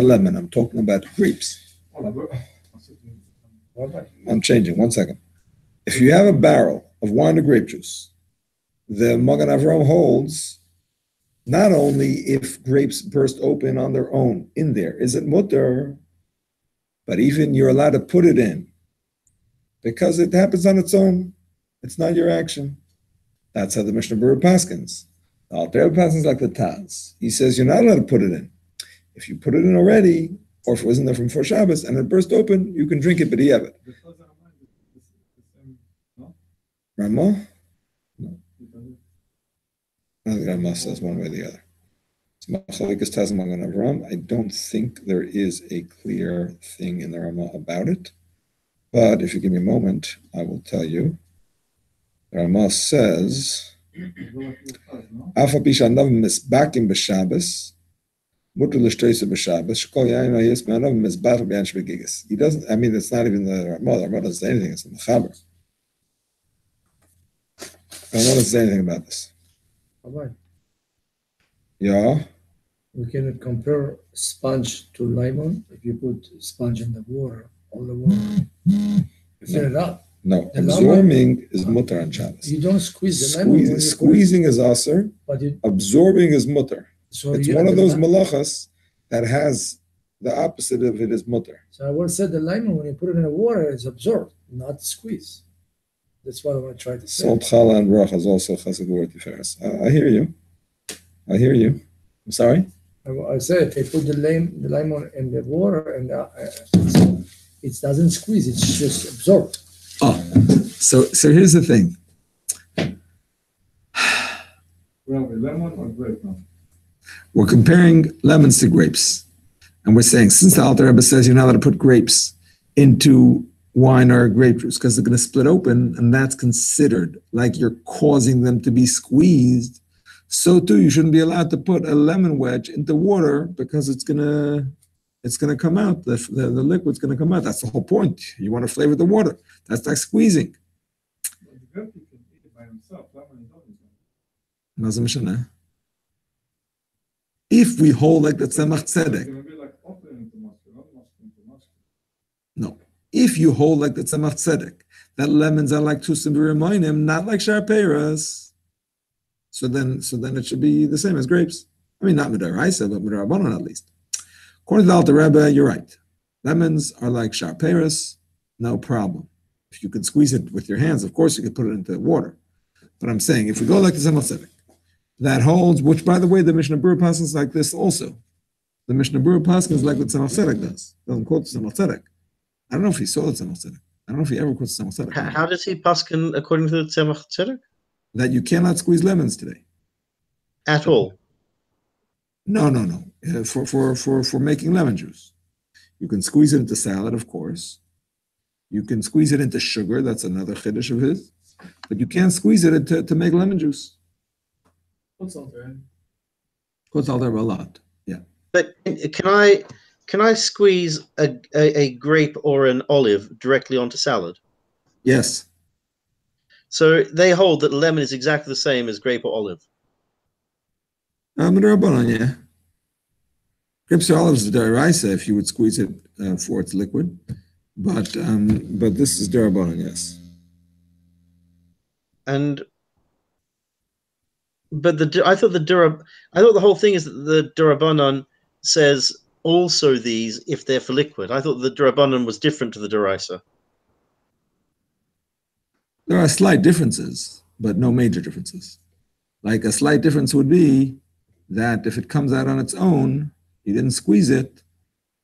lemon. I'm talking about grapes. I'm changing. 1 second. If you have a barrel of wine or grape juice, the Magen Avraham holds not only if grapes burst open on their own in there, is it mutter, but even you're allowed to put it in because it happens on its own. It's not your action. That's how the Mishnah Berurah paskins. The Alter Rebbe paskins like the Taz. He says you're not allowed to put it in. If you put it in already, or if it was in there from before Shabbos and it burst open, you can drink it, but have it. Ramah? No. I think Ramah says one way or the other. I don't think there is a clear thing in the Ramah about it. But if you give me a moment, I will tell you. The Ramah says, Afa Pishandav Misbakim B'Shabbos, Mutter L'Shtreisa B'Shabbos, Shekol Yain Hayis Me'anav Misbach B'Yan Shvegigis. He doesn't, I mean, it's not even the Ramah. The Ramah doesn't say anything. It's in the Chaber. I don't want to say anything about this. Right. Yeah. We cannot compare sponge to lemon. If you put sponge in the water, all the water, you fill it up. No, The absorbing is mutter on Shabbos. You don't squeeze the lemon. Squeezing is aser, but absorbing is mutter. So it's one of those malachas that has the opposite of it is mutter. So I will say the lemon, when you put it in the water, it's absorbed, not squeezed. That's what I want to try to say. Salt, challah, and bracha is also chesed word tiferes. I hear you. I hear you. I'm sorry? I said if you put the lemon in the water and it doesn't squeeze, it's just absorbed. Oh, so here's the thing. Lemon or grape now? We're comparing lemons to grapes. And we're saying, since the Alter Rebbe says you're not allowed to put grapes into wine or grape juice because they're going to split open, and that's considered like you're causing them to be squeezed, so too you shouldn't be allowed to put a lemon wedge into water because it's gonna come out. The liquid's gonna come out. That's the whole point. You want to flavor the water. That's like squeezing. But the grape you can eat it by himself. Lemon doesn't. If we hold like the tzemach tzedek. No. If you hold like the tzemach tzedek, that lemons are like tusim b'remoinim, not like sharpeiras, so then it should be the same as grapes. I mean, not midaraisa, but midarabanan at least. According to the Alter Rebbe, you're right. Lemons are like sharpeiras, no problem. If you can squeeze it with your hands, of course you can put it into water. But I'm saying, if we go like the tzemach tzedek, that holds, which by the way, the Mishnah Berurah Paskins is like this also. The Mishnah Berurah Paskins is like what Tzemach Tzedek does. Doesn't quote Tzemach Tzedek. I don't know if he saw the Tzemach Tzedek. I don't know if he ever quotes Tzemach Tzedek. How does he paskin according to the Tzemach Tzedek? That you cannot squeeze lemons today. At all? No. For making lemon juice. You can squeeze it into salad, of course. You can squeeze it into sugar. That's another chiddush of his. But you can't squeeze it to make lemon juice. What's all there? Quotes all there a lot. Yeah. But can I squeeze a grape or an olive directly onto salad? Yes. So they hold that lemon is exactly the same as grape or olive. Yeah. Grapes or olives is deraisa if you would squeeze it for its liquid, but this is derabanan, yes. But I thought the whole thing is that the Durabanan says also these if they're for liquid. I thought the Durabanan was different to the Deraisa. There are slight differences, but no major differences. Like a slight difference would be that if it comes out on its own, you didn't squeeze it,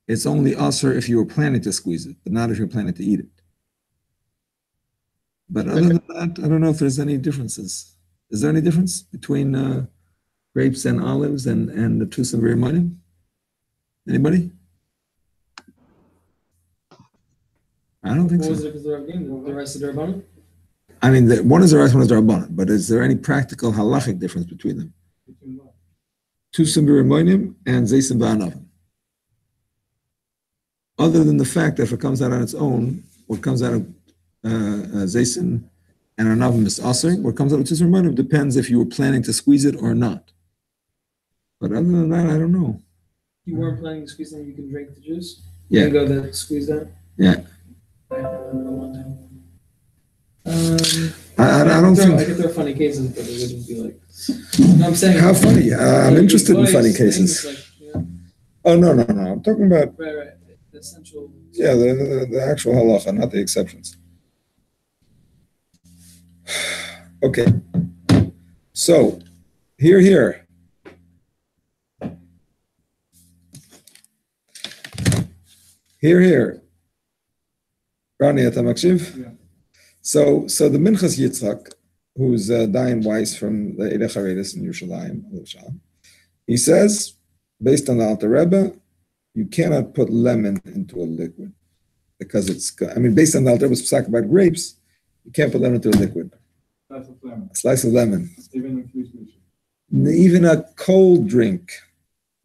it's only usher if you were planning to squeeze it, but not if you're planning to eat it. But other than that, I don't know if there's any differences. Is there any difference between grapes and olives and the Tusam V'Rimonim? Anybody? I don't think What was so. the difference of the rest of the Rabbanon? I mean, one is the right, one is the Rabbanon, but is there any practical halachic difference between them? Between what? Tusam V'Rimonim and Zeisim V'Anavim. Other than the fact that if it comes out on its own, what comes out of Zeisim and Anavim is Aser, what comes out of Tusam V'Rimonim depends if you were planning to squeeze it or not. But other than that, I don't know. You weren't planning to squeeze them, you can drink the juice? Yeah. You can go there, squeeze that? Yeah. I don't think. I could throw funny cases, but it wouldn't be like. No, I'm saying. How funny? I'm interested in funny things, cases. like, yeah. Oh, no. I'm talking about, Right. The essential. yeah, the actual halacha, not the exceptions. Okay. So, here. Here. Rani, אתה מקשיב? Yeah. So the Minchas Yitzchak, who's Dayan Weiss from the Eidei Charedes in Yerushalayim, he says, based on the Alter Rebbe, you cannot put lemon into a liquid because based on the Alter Rebbe's psak about grapes, you can't put lemon into a liquid. Slice of lemon. A slice of lemon. Even if you switch. Even a cold drink,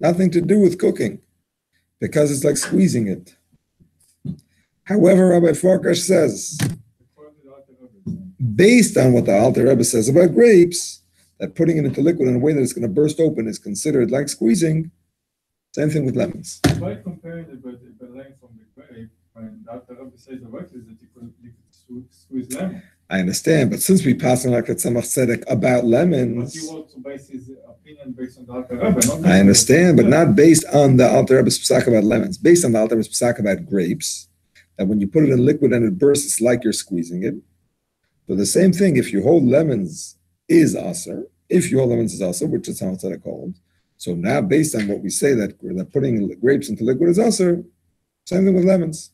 nothing to do with cooking, because it's like squeezing it. However, Rabbi Farkash says, based on what the Alter Rebbe says about grapes, that putting it into liquid in a way that it's going to burst open is considered like squeezing. Same thing with lemons. Why compare the length from the grape when the Alter Rebbe says directly that you could squeeze lemon? I understand, but since we pass on like Tzemach Tzedek about But lemons, you want to base his opinion based on the Alter Rebbe, not I understand, but not based on the Alter Rebbe's psak about lemons. Based on the Alter Rebbe's psak about grapes, that when you put it in liquid and it bursts, it's like you're squeezing it. So the same thing, if you hold lemons is aser, which is how it's called. So now, based on what we say that putting grapes into liquid is aser, same thing with lemons.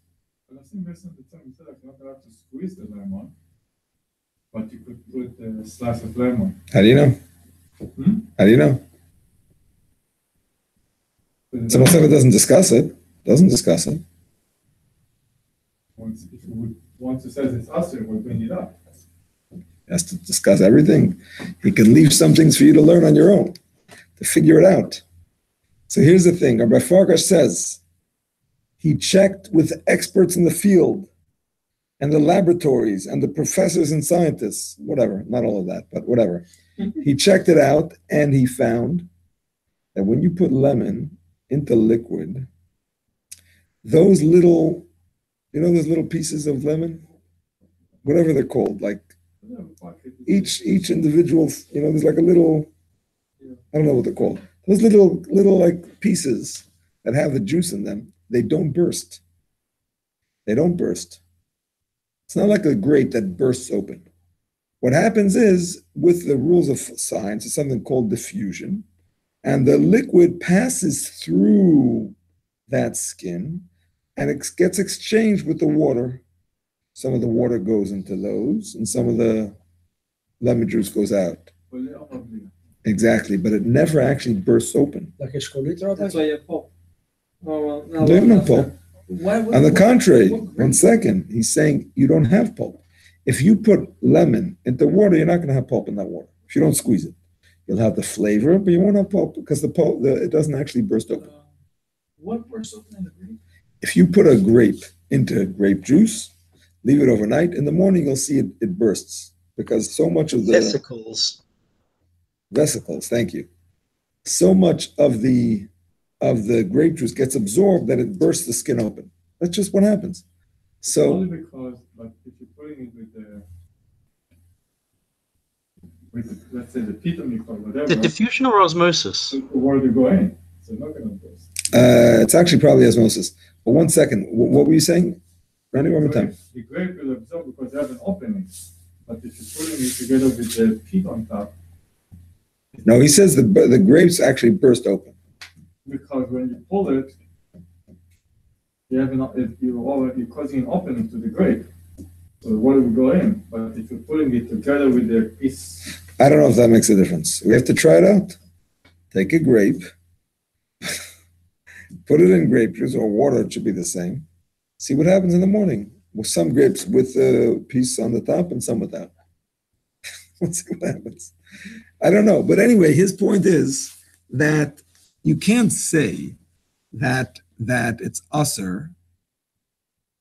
But I think based on the term, you said like not allowed to squeeze the lemon, but you could put a slice of lemon. How do you know? How do you know? Tzemach Tzedek doesn't discuss it. If you want to say it's aser, we'll bring it up. He has to discuss everything. He can leave some things for you to learn on your own, to figure it out. So here's the thing. Rabbi Farkash says he checked with experts in the field and the laboratories and the professors and scientists, whatever, not all of that, but whatever. He checked it out and he found that when you put lemon into liquid, those little pieces of lemon, whatever they're called, like each individual, there's like a little, I don't know what they're called. Those little like pieces that have the juice in them, they don't burst. It's not like a grape that bursts open. What happens is, with the rules of science, it's something called diffusion, and the liquid passes through that skin, and it gets exchanged with the water. Some of the water goes into those, and some of the lemon juice goes out. Exactly, but it never actually bursts open. Like a shkolit, Rabbi? That's why you have pulp. Oh, well. They have no pulp. On the contrary, what- one second, he's saying you don't have pulp. If you put lemon into water, you're not going to have pulp in that water. If you don't squeeze it, you'll have the flavor, but you won't have pulp because it doesn't actually burst open. What bursts open in the grape? If you put a grape into grape juice, leave it overnight, in the morning you'll see it bursts because so much of the vesicles, thank you. So much of the grape juice gets absorbed that it bursts the skin open. That's just what happens. So only because, like, if you're putting it with let's say the pitomik or whatever, The diffusion or osmosis? the water to go in, so it's not going to burst. it's actually probably osmosis. But one second, what were you saying? Randy, one more time. The grape will absorb because they have an opening. But if you're putting it together with the pit on top, No, he says the grapes actually burst open. because when you pull it, you're causing an opening to the grape. So the water will go in. But if you're putting it together with the piece, I don't know if that makes a difference. We have to try it out. Take a grape, put it in grape juice or water, it should be the same. See what happens in the morning. Well, some grapes with a piece on the top and some without. Let's see what happens. I don't know. But anyway, his point is that you can't say that it's usser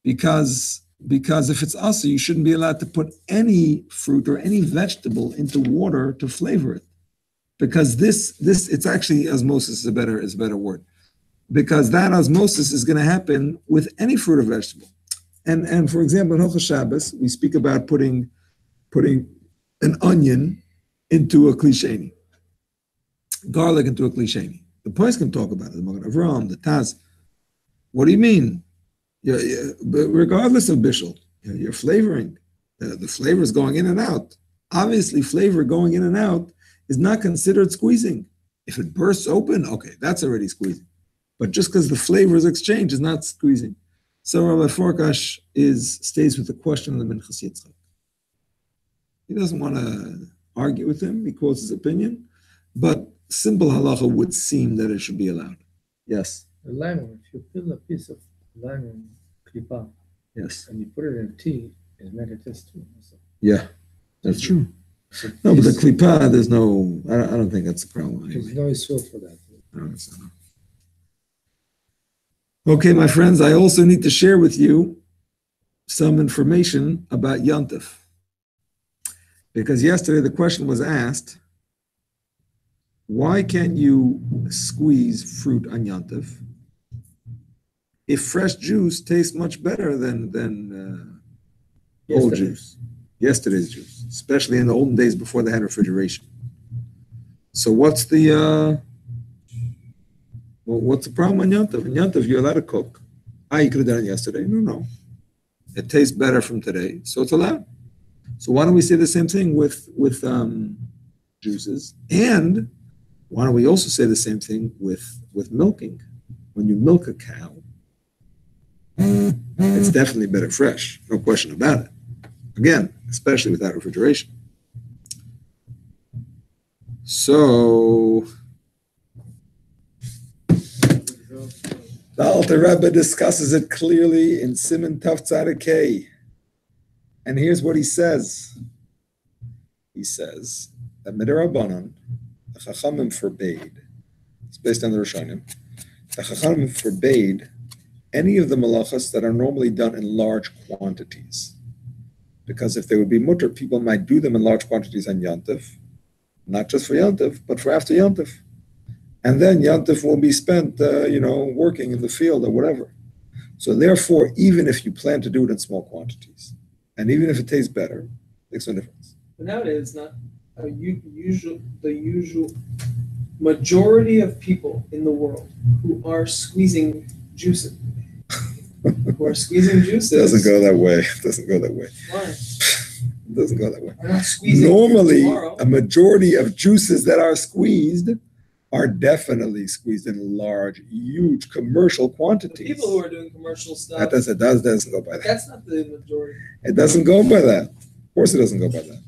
because if it's usser, you shouldn't be allowed to put any fruit or any vegetable into water to flavor it. Because this it's actually osmosis is a better word. Because that osmosis is going to happen with any fruit or vegetable. And for example, in Hilchos Shabbos, we speak about putting an onion into a klisheni, garlic into a klisheni. The poets can talk about it, the Magen Avraham, the Taz. What do you mean? But regardless of bishul, you're flavoring. The flavor is going in and out. Obviously, flavor going in and out is not considered squeezing. If it bursts open, okay, that's already squeezing. But just because the flavor is exchanged is not squeezing. So Rabbi Farkash stays with the question of the Minchas Yitzchak. He doesn't want to argue with him. He quotes his opinion. But simple halacha would seem that it should be allowed. Yes? The lemon, if you peel a piece of lemon klipa Yes. and you put it in tea, it's made a taste too. So Yeah, that's true. so No, but the this- klipa, there's no, I don't think that's a problem. there's Anyway. no issue for that. I don't think so. Okay, my friends, I also need to share with you some information about Yontif. Because yesterday the question was asked, why can't you squeeze fruit on Yontif if fresh juice tastes much better than old Yesterday. juice, yesterday's juice, especially in the olden days before they had refrigeration? So what's the problem on Yontif? In Yontif, you're allowed to cook. You could have done it yesterday. No. It tastes better from today, so it's allowed. So why don't we say the same thing with juices? And why don't we also say the same thing with milking? When you milk a cow, it's definitely better fresh, no question about it. Again, especially without refrigeration. So the Alter Rebbe discusses it clearly in Siman Taf Tzaddik K. And here's what he says. He says that Midirabanan, the Chachamim forbade, it's based on the Rishonim, the Chachamim forbade any of the malachas that are normally done in large quantities. Because if they would be mutter, people might do them in large quantities on Yontif, not just for Yontif, but for after Yontif. And then Yontif will be spent, working in the field or whatever. So therefore, even if you plan to do it in small quantities, and even if it tastes better, it makes no difference. But nowadays, it's not the usual majority of people in the world who are squeezing juices. It doesn't go that way. It doesn't go that way. Why? It doesn't go that way. Are not squeezing Normally, tomorrow. a majority of juices that are squeezed are definitely squeezed in large, huge commercial The quantities. people who are doing commercial stuff. That doesn't go by that. That's not the majority. It doesn't go by that. Of course it doesn't go by that.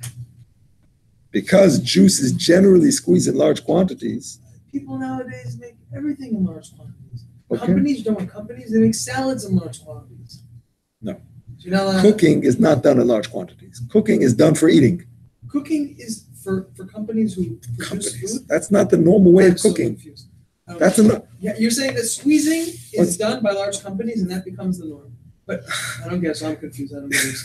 Because juice is generally squeezed in large quantities. People nowadays make everything in large quantities. Okay. Companies, they make salads in large quantities. No. So you're not allowed- Cooking is not done in large quantities. Cooking is done for eating. Cooking is for companies who produce Companies. food. That's not the normal way I'm of so cooking. confused. I don't That's know. enough. Yeah, you're saying that squeezing is What's- done by large companies and that becomes the norm. But I don't guess. I'm confused. I don't get this.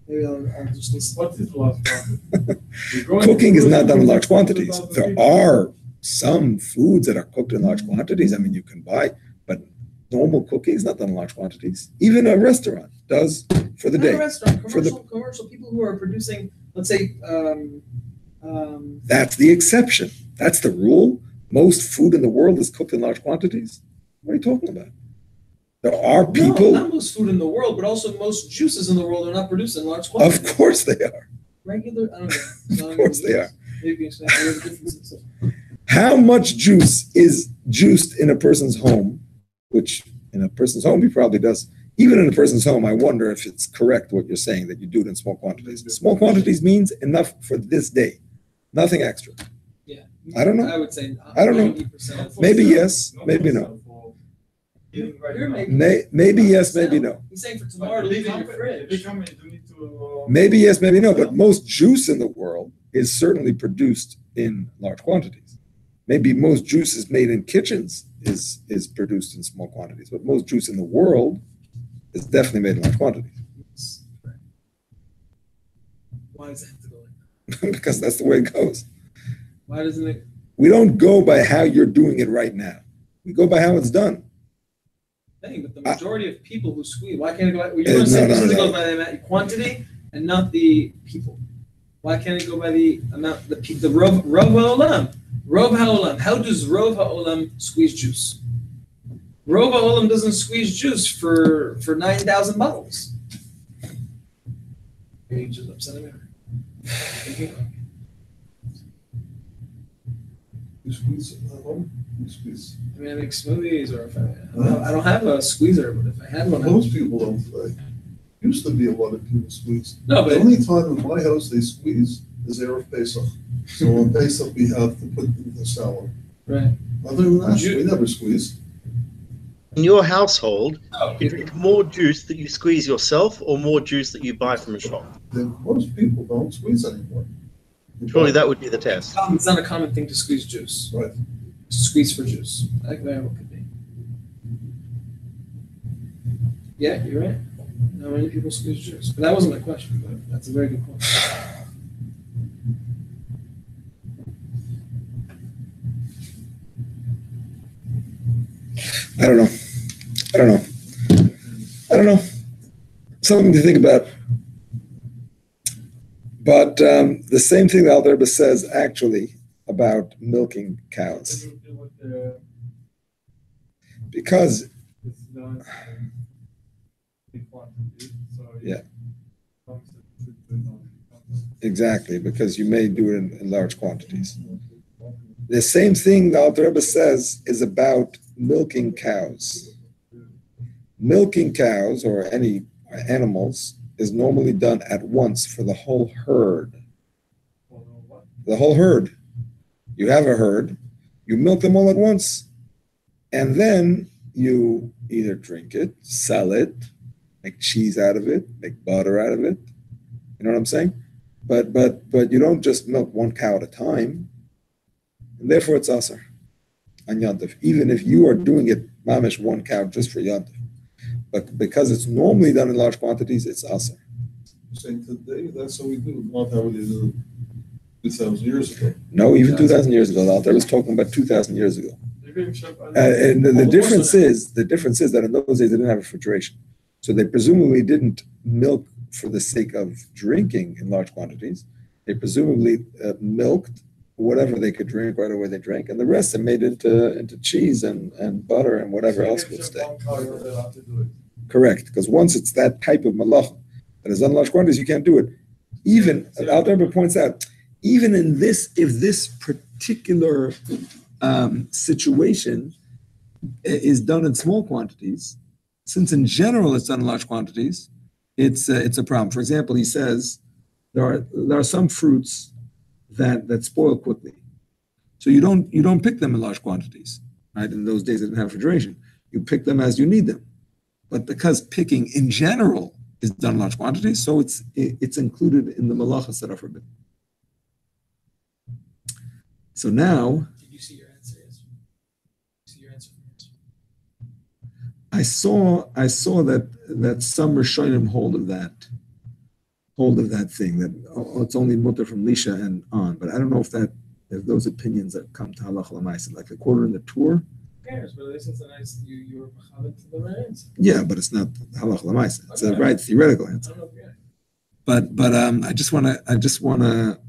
Maybe I'll just listen. What's his last part? Cooking is not done in large quantities. There are some foods that are cooked in large quantities. I mean, you can buy, but normal cooking is not done in large quantities. Even a restaurant does for the Not a day. restaurant, For the- commercial people who are producing, let's say, That's the exception. That's the rule. Most food in the world is cooked in large quantities. What are you talking about? There are people, No, not most food in the world, but also most juices in the world are not produced in large of quantities. course they are. regular? I don't know. Of course they are. Maybe you explain the differences. How much juice is juiced in a person's home, which in a person's home he probably does. Even in a person's home, I wonder if it's correct what you're saying, that you do it in small quantities. Small quantities means enough for this day, nothing extra. Yeah. I don't know. I would say I don't know. 90%. Maybe yes, maybe no. Maybe yes, maybe no. He's saying for tomorrow to leave it in your fridge. Maybe yes, maybe no. But most juice in the world is certainly produced in large quantities. Maybe most juice is made in kitchens is produced in small quantities, but most juice in the world is definitely made in large quantities. Why does it have to go like that? Because that's the way it goes. Why doesn't it? We don't go by how you're doing it right now. We go by how it's done. Thing, but the majority of people who squeeze, why can't it go by? You're saying this goes by the amount of quantity and not the people. Why can't it go by the amount, the Rov HaOlam? Rov HaOlam. How does Rov HaOlam squeeze juice? Rov HaOlam doesn't squeeze juice for 9,000 bottles. You just upset me. You squeeze it at home? You squeeze. I mean, I make smoothies, or if I don't have a squeezer, but if I had one, Most people don't today. Used to be a lot of people squeeze. No, but the only time in my house they squeeze is Erev Pesach. So on Pesach we have to put in the salad. Right. Other than that, we never squeeze. In your household, you drink more juice that you squeeze yourself or more juice that you buy from a shop? Then most people don't squeeze anymore. Surely that would be the test. It's not a common thing to squeeze juice. Right. To squeeze for juice. I think very well could be. Yeah, you're right. Not many people squeeze juice. But that wasn't my question, but that's a very good point. I don't know. Something to think about. But the same thing that Al Rebbe says actually about milking cows. Because yeah, exactly, because you may do it in large quantities. The same thing the Alter Rebbe says is about milking cows. Milking cows or any animals is normally done at once for the whole herd. The whole herd. You have a herd, you milk them all at once, and then you either drink it, sell it, make cheese out of it, make butter out of it. You know what I'm saying? But you don't just milk one cow at a time, and therefore it's aser on Yontif. Even if you are doing it, mamish, one cow just for Yontif. But because it's normally done in large quantities, it's aser. You're saying today, that's how we do it, not how we did it 2,000 years ago. No, even 2,000 years ago. I was talking about 2,000 years ago. And the difference is that in those days they didn't have refrigeration. So they presumably didn't milk for the sake of drinking in large quantities. They presumably milked whatever they could drink right away they drank, and the rest they made into cheese and butter and whatever else would stay. Correct, because once it's that type of malach that is done in large quantities, you can't do it. Even, Al Rebbe points out, even in this, if this particular situation is done in small quantities, since in general it's done in large quantities, it's a problem. For example, he says there are some fruits that spoil quickly, so you don't pick them in large quantities. Right? In those days, they didn't have refrigeration. You pick them as you need them, but because picking in general is done in large quantities, so it's included in the malachas that are forbidden. So now, did you see your answer yesterday? See your answer from yesterday? I saw that some Rishonim hold of that thing, that it's only mutter from Lisha and on, but I don't know if those opinions that come to halacha l'maisa, like the quarter in the tour. Who cares? But at least it's a nice, you were mechavet to the right answer. Yeah, but it's not halacha l'maisa. It's a right theoretical answer. I don't know if But I just wanna.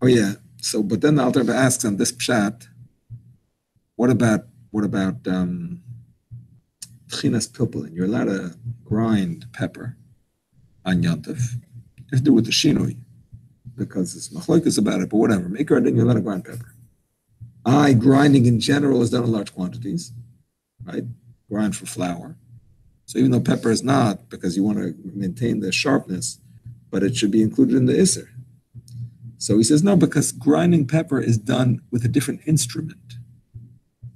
Oh yeah. So, but then the Alter Rebbe asks on this pshat, what about tchinas pilpulin? You're allowed to grind pepper on Yontif. You have to do with the shinoi, because it's machlokes about it, but whatever. Make her then you let her grind pepper. Grinding in general is done in large quantities, right? Grind for flour. So even though pepper is not, because you want to maintain the sharpness, but it should be included in the iser. So he says no, because grinding pepper is done with a different instrument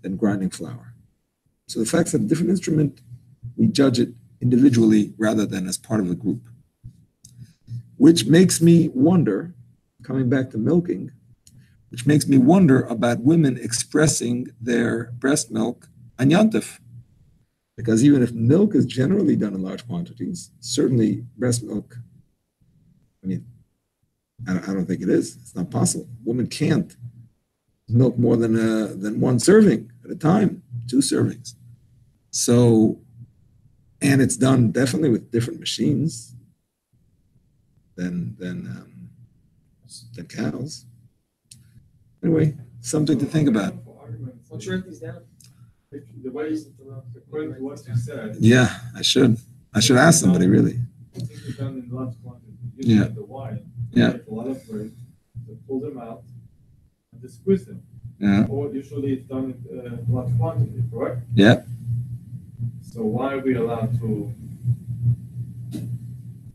than grinding flour. So the fact that a different instrument, we judge it individually rather than as part of a group. Which makes me wonder, coming back to milking, which makes me wonder about women expressing their breast milk on Yantif. Because even if milk is generally done in large quantities, certainly breast milk, I don't think it is. It's not possible. A woman can't milk more than one serving at a time, 2 servings. So, and it's done definitely with different machines than cows. Anyway, something to think about. Let's write these down. The way, according to what you said. Yeah, I should ask somebody really. I think it's done in large quantity. Yeah. The wine. Yeah. Take a lot of grapes, they pull them out, and they squeeze them. Yeah. Or usually it's done in large quantity, correct? Yeah. So why are we allowed to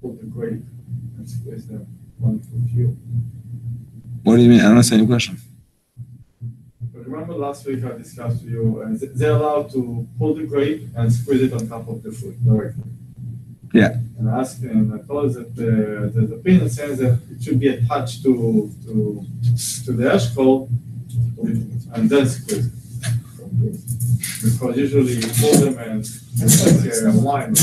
pull the grape and squeeze them one for few? What do you mean? I don't understand your question. But remember last week I discussed with you, they're allowed to pull the grape and squeeze it on top of the fruit directly. Yeah. And I asked him, I told us that the opinion says that it should be attached to the eshkol and then squeeze it. Because usually you pull them and it's like wine,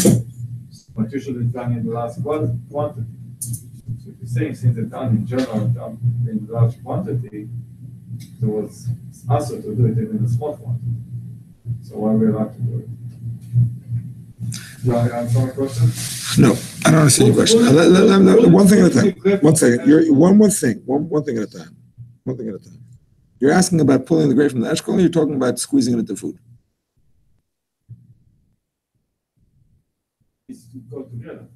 but usually it's done in the large quantity. So if you're saying since it's done in general, done in large quantity, there was also to do it in a small quantity. So why are we allowed to do it? Do you want to answer my question? No, I don't understand your question. One thing at a time. 1 second. One thing at a time. One thing at a time. You're asking about pulling the grape from the eshkol, or you're talking about squeezing it into food? It's to go together.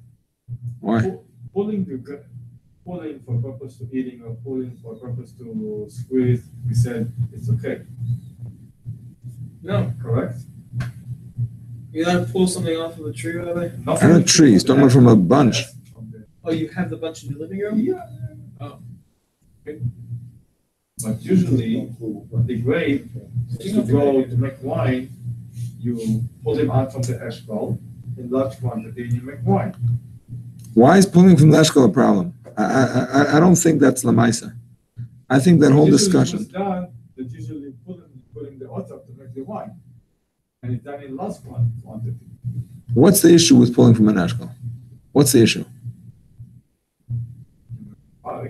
Why? Pulling for purpose to eating or pulling for purpose to squeeze, we said it's okay. No, correct? You gotta pull something off of a tree, Rabbi? Not Not a tree, he's talking about from a bunch. Oh, you have the bunch in your living room? Yeah. Oh. Okay. But usually, the grape, to grow, to make wine, you pull them out from the eshkol in large quantity and you make wine. Why is pulling from the eshkol a problem? I don't think that's lamaisa. I think that whole discussion. Usually when it's done, that usually putting the oil to make the wine. And it's done in large quantity. What's the issue with pulling from an eshkol? What's the issue? Or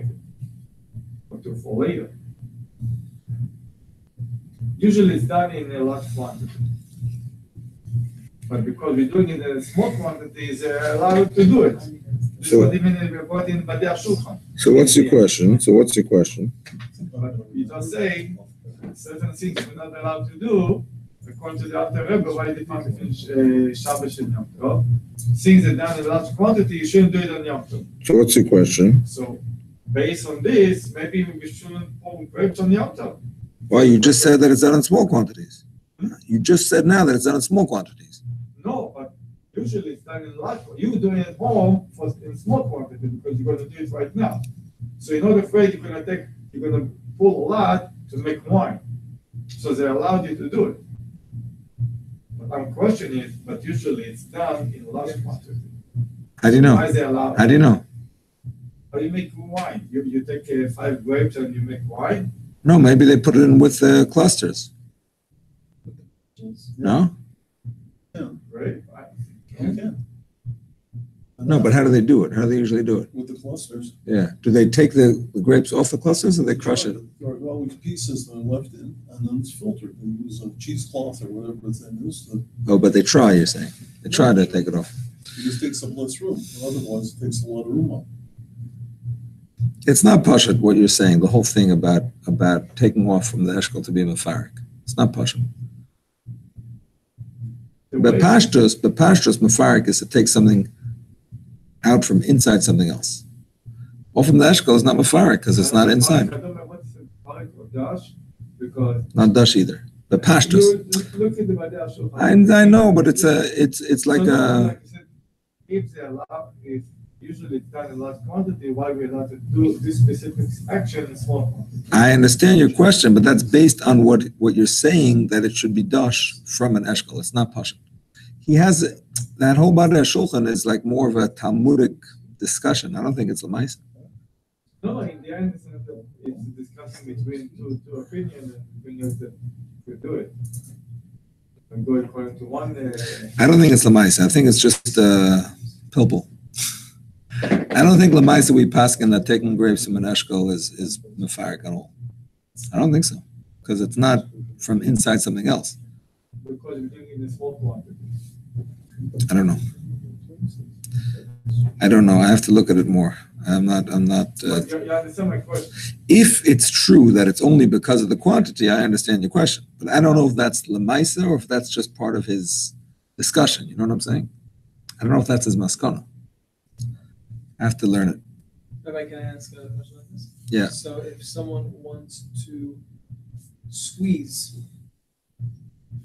for later. Usually it's done in a large quantity. But because we're doing it in small quantities, they're allowed to do it. So what's your question? But you just say certain things we're not allowed to do. According to the Alter Rebbe, why they found it Shabbos and Yom Tov. Things that done in large quantity, you shouldn't do it on Yom Tov. So what's your question? So based on this, maybe we shouldn't pull grapes on Yom Tov. Well, you just said that it's done in small quantities. You just said now that it's done in small quantities. No, but usually it's done in large. You're doing it at home in small quantity because you're going to do it right now. So you're not afraid you're going to pull a lot to make wine. So they allowed you to do it. But I'm questioning it, but usually it's done in large quantity. How do you know? Why is they allowed? How do you know? How do you make wine? You take 5 grapes and you make wine? No, maybe they put it in with clusters. No? Right? Yeah. No, but how do they do it? How do they usually do it? With the clusters. Yeah. Do they take the grapes off the clusters or they crush it? Well, with pieces that are left in, and then it's filtered. They use a cheesecloth or whatever they use. Oh, but they try, you're saying. They try to take it off. It just takes up less room. Otherwise, it takes a lot of room up. It's not pashut what you're saying, the whole thing about taking off from the eshkol to be mefarik. It's not pashut. But pashtus mefarik is to take something out from inside something else. Often the eshkol is not mefarik because it's not inside. I don't know what's the part of dash because Not dash either. The pashtus. you look at the Badash. I know, but it's like Like a. you said, if they allow, if usually it's done in large quantity, why we allowed to do this specific action in small quantity? I understand your question, but that's based on what you're saying that it should be dash from an eshkol. It's not pashut. He has that whole Badei Shulchan is like more of a Talmudic discussion. I don't think it's Lamaisa. No, in the end, it's a discussion between two opinions and opinions that we do it. And go according to one. I don't think it's Lamaisa. I think it's just pilpul. I don't think Lamaisa we paskin that taking grapes from an eshkol is mefarik at all. I don't think so because it's not from inside something else. Because we're doing it in small quantity. I don't know. I have to look at it more. I'm not. You understand my question? If it's true that it's only because of the quantity, I understand your question. But I don't know if that's Lamaisa or if that's just part of his discussion. You know what I'm saying? I don't know if that's his maskana. I have to learn it. Rabbi, can I ask a question like this? Yeah. So if someone wants to squeeze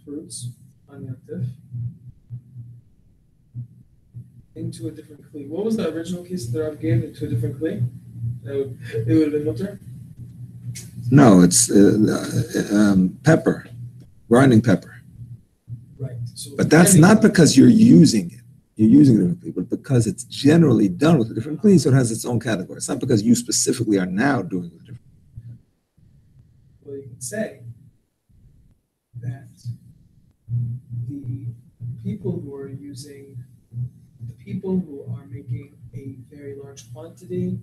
fruits on Yom into a different kli, what was the original case that the Rav gave into a different kli? It would have been mutter? No, it's pepper, grinding pepper. Right. So But that's not because you're using it. You're using it differently, but because it's generally done with a different kli, so it has its own category. It's not because you specifically are now doing it differently. Well, you can say that the people who are making a very large quantity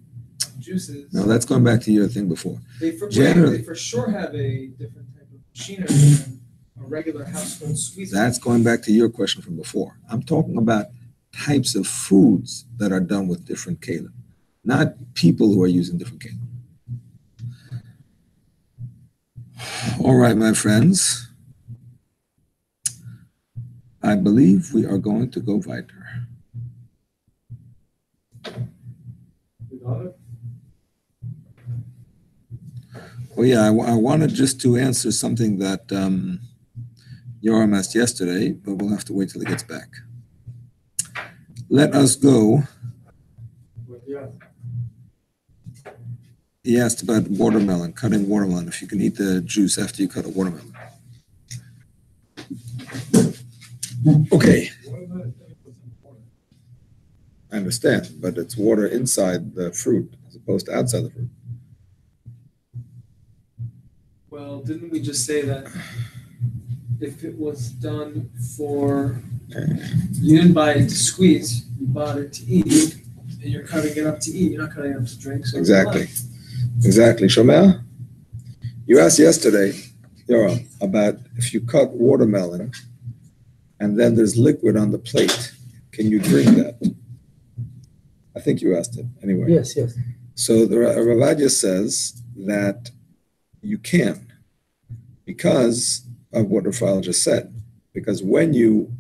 of juices. No, that's going back to your thing before. They Generally, for sure have a different type of machinery than a regular household squeezer. that's going back to your question from before. I'm talking about types of foods that are done with different kalim, not people who are using different kalim. All right, my friends. I believe we are going to go weiter. Well, yeah, I wanted just to answer something that Yoram asked yesterday, but we'll have to wait till he gets back. Let us go. He asked about watermelon, cutting watermelon, if you can eat the juice after you cut a watermelon. Okay. I understand, but it's water inside the fruit as opposed to outside the fruit. Well, didn't we just say that if it was done for, you didn't buy it to squeeze, you bought it to eat, and you're cutting it up to eat, you're not cutting it up to drink. So Exactly. Shomea? You asked yesterday, Yoram, about if you cut watermelon and then there's liquid on the plate, can you drink that? I think you asked it anyway. Yes. So the Ravadia says that you can because of what Rafael just said. Because when you,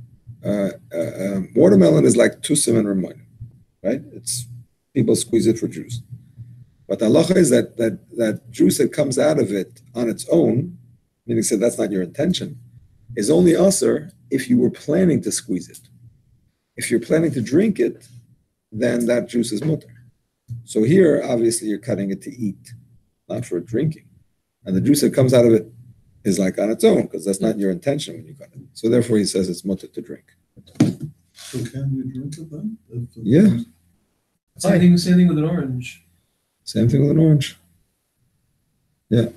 watermelon is like two Siman Ramonim, right? It's people squeeze it for juice. But the halacha is that juice that comes out of it on its own, meaning said that's not your intention, is only usher if you were planning to squeeze it. If you're planning to drink it, then that juice is mutter. So here, obviously, you're cutting it to eat, not for drinking. And the juice that comes out of it is like on its own, because that's not your intention when you cut it. So therefore, he says it's mutter to drink. So can you drink it then? Yeah. Same thing with an orange. Same thing with an orange. Yeah.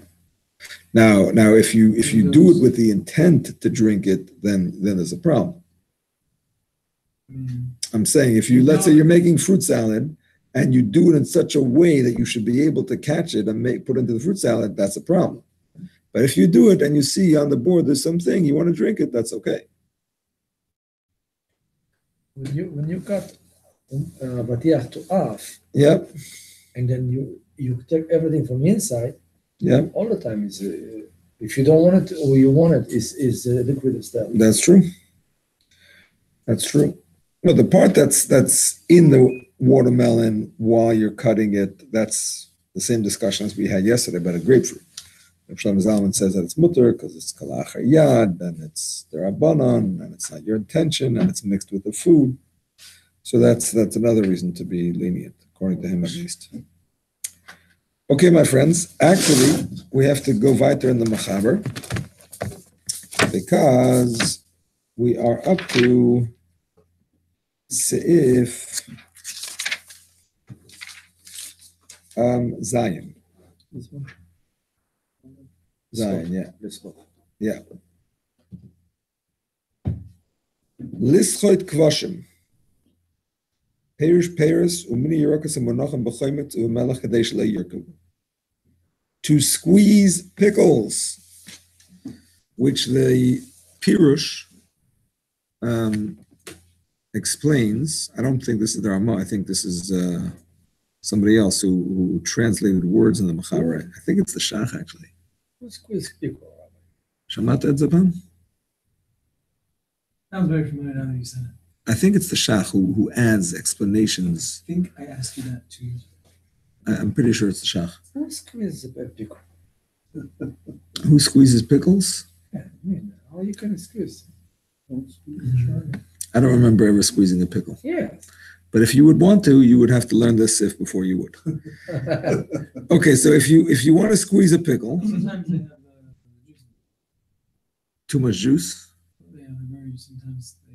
Now, if you do it with the intent to drink it, then there's a problem. I'm saying let's say you're making fruit salad and you do it in such a way that you should be able to catch it and put it into the fruit salad, that's a problem. But if you do it and you see on the board there's something, you want to drink it, that's okay. When you cut batiach to half, Yep. and then you take everything from the inside, Yep. all the time is if you don't want it or you want it is liquid instead. That's true. That's true. No, the part that's in the watermelon while you're cutting it, that's the same discussion as we had yesterday about a grapefruit. Rav Shlomo Zalman says that it's mutter because it's kalach yad, and it's derabanan, and it's not your intention, and it's mixed with the food. So that's another reason to be lenient, according to him at least. Okay, my friends, actually, we have to go weiter in the Machaber because we are up to Seif Zion. This one. Zion, yeah. This one. Yeah. Lischoit Kvashim. Perish Paris, Umini Yerokas and Monachim B'choimet, Umelech Kadesh Le Yerkub. To squeeze pickles, which the Pirush explains. I don't think this is the Ramah. I think this is somebody else who translated words in the Machaber. I think it's the Shach, actually. Who's squeeze pickle? Shamat Ed Zaban? Sounds very familiar now that you said it. I think it's the Shach who adds explanations. I think I asked you that 2 years ago. I'm pretty sure it's the Shach. Who squeezes a pickle? Who squeezes pickles? Yeah, I mean, all you can squeeze. Don't squeeze. I don't remember ever squeezing a pickle. Yeah. But if you would want to, you would have to learn this sif before you would. Okay, so if you want to squeeze a pickle, Sometimes they have juice. too much juice, They have a very sometimes they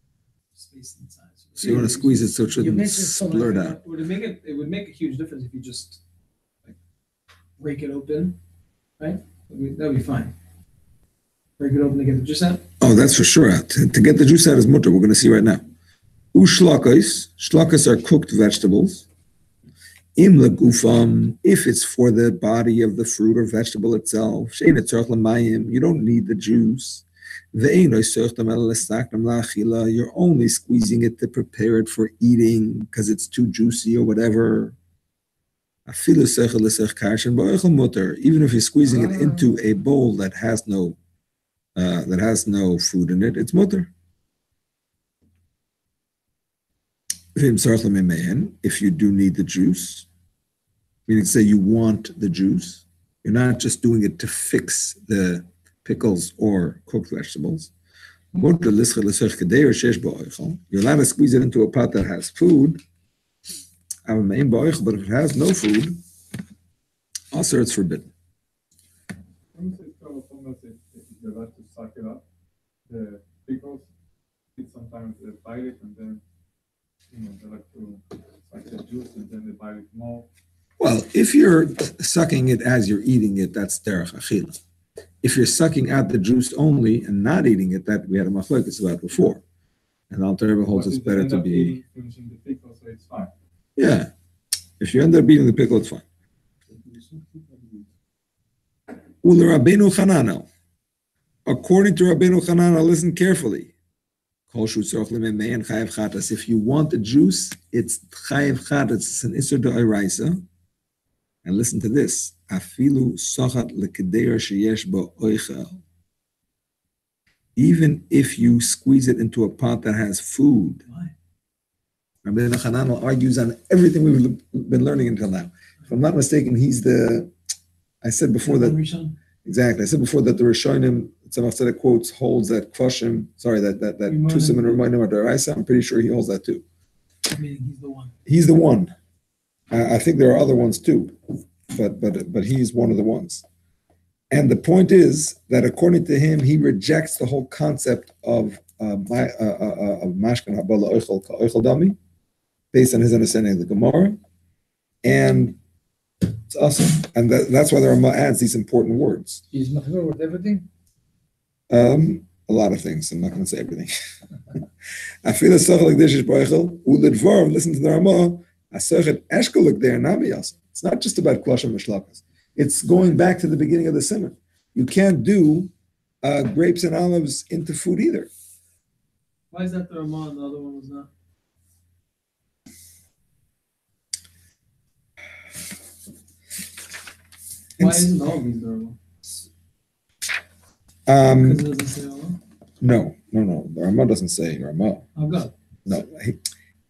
space inside. so you want to squeeze it so it You shouldn't mentioned something splurt like out. It would make a huge difference if you just like break it open, right? That would be fine. Break it open to get the juice out. Oh, that's for sure. To get the juice out is mutter. We're going to see right now. Ushlakos. Shlakos are cooked vegetables. Im legufam, if it's for the body of the fruit or vegetable itself. She'ein tzarich l'mayim, you don't need the juice. Ve'ein oisochdam el lestakdam la'achila, you're only squeezing it to prepare it for eating because it's too juicy or whatever. Afilu sechel l'sech karshen ba'oichel mutter, even if you're squeezing it into a bowl that has no food in it, it's mutter. If you do need the juice, meaning say you want the juice, you're not just doing it to fix the pickles or cooked vegetables. You're allowed to squeeze it into a pot that has food, but if it has no food, also it's forbidden. You like to suck it up, the pickles, sometimes they bite it and then they like to suck the juice and then they bite it more. Well, if you're sucking it as you're eating it, that's derech achila. If you're sucking out the juice only and not eating it, that we had a machlokes about before. And Alter Rebbe holds it's better to be. Finishing the pickle, so it's fine. Yeah. If you end up eating the pickle, it's fine. Ul Rabbeinu Chananel. According to Rabbeinu Chananel, listen carefully. If you want the juice, it's chayev chatas. It's an isur d'oraisa. And listen to this. Afilu sochat lekedeir sheyesh bo oichel. Even if you squeeze it into a pot that has food. Why? Rabbeinu Chananel argues on everything we've been learning until now. If I'm not mistaken, he's I said before that. Exactly. I said before that the Rishonim, Tzemach Tzedek quotes, holds that Kvashim, that Tusim and Rimonim are Daraisa. I'm pretty sure he holds that too. I mean, he's the one. He's the one. I think there are other ones too, but he's one of the ones. And the point is that according to him, he rejects the whole concept of Mashkan Habala Oichel Ka'oichel Dami, based on his understanding of the Gemara. And it's awesome. And that's why the Rama adds these important words. He's machmir with everything? A lot of things. I'm not going to say everything. I feel a soch like this is Boichel. Ulidvar, listen to the Rama. A sochet eshkoluk there, nabiyas. It's not just about klashim v'shlakas. It's going back to the beginning of the Siman. You can't do grapes and olives into food either. Why is that the Ramah and the other one was not? Why isn't all of these the Ramah? Because it doesn't say Allah? No. The Ramah doesn't say Ramah. Oh, God. No.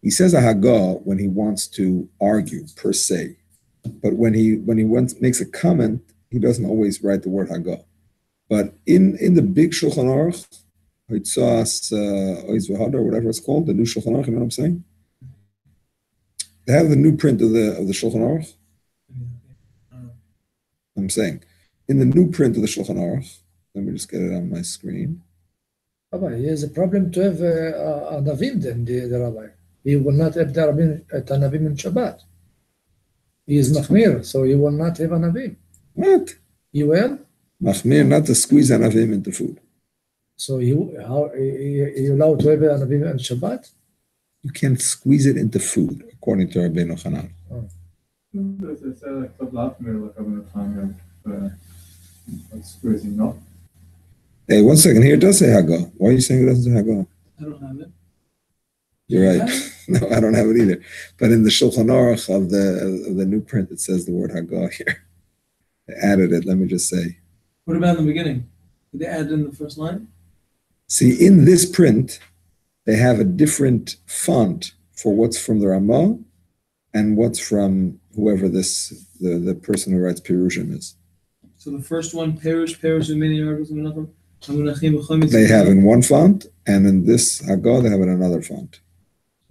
He says a Haggah when he wants to argue per se, but when he makes a comment, he doesn't always write the word Haggah. But in the big Shulchan Aruch, Hilchos or whatever it's called, the new Shulchan Aruch, you know what I'm saying? They have the new print of the Shulchan Aruch. I'm saying, in the new print of the Shulchan Aruch, let me just get it on my screen. Rabbi, he has a problem to have a Navim then, the Rabbi. He will not have the Navim in Shabbat. He is Machmir, so he will not have a Navim. What? He will? Machmir, not to squeeze anavim into food. So you allowed to have a Navim on Shabbat? You can't squeeze it into food, according to Rabbeinu Hanan. Squeezing, no? Hey, one second. Here it does say Haggah. Why are you saying it doesn't say Haggah? I don't have it. You're right. No, I don't have it either. But in the Shulchan Aruch of the new print, it says the word Haggah here. They added it. Let me just say. What about in the beginning? Did they add it in the first line? See, in this print, they have a different font for what's from the Ramah and what's from whoever the person who writes Pirushim is. So the first one, Perush, Umini, They have in one font, and in this Haggah, they have in another font.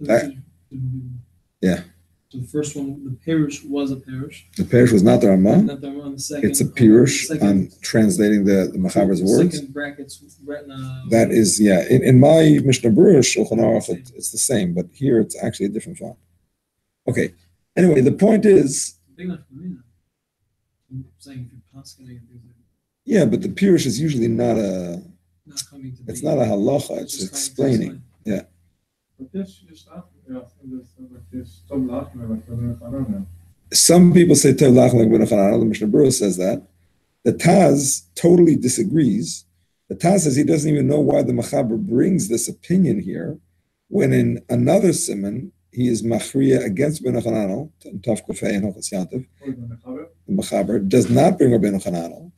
Yeah. So the first one, the Perush was a Perush. The Perush was not the Ramah. Not the Ramah. The second. It's a Pirush on translating the Machaber's words. Second brackets, that is, yeah. In my Mishnah Berurah Shulchan Aruch, it's the same, but here it's actually a different font. Okay. Anyway, the point is. I'm saying if you're paskening, yeah, but the Pirush is usually not a. Not coming to it's not a halacha. It's explaining. Yeah. Some people say Tov Lachlan Ben Hanan. The Mishnah Berurah says that. The Taz totally disagrees. The Taz says he doesn't even know why the Machaber brings this opinion here, when in another Siman he is machriya against Ben Hanan, Tav Kufay and Hilchos Yantiv. The Machaber does not bring Ben Hanan,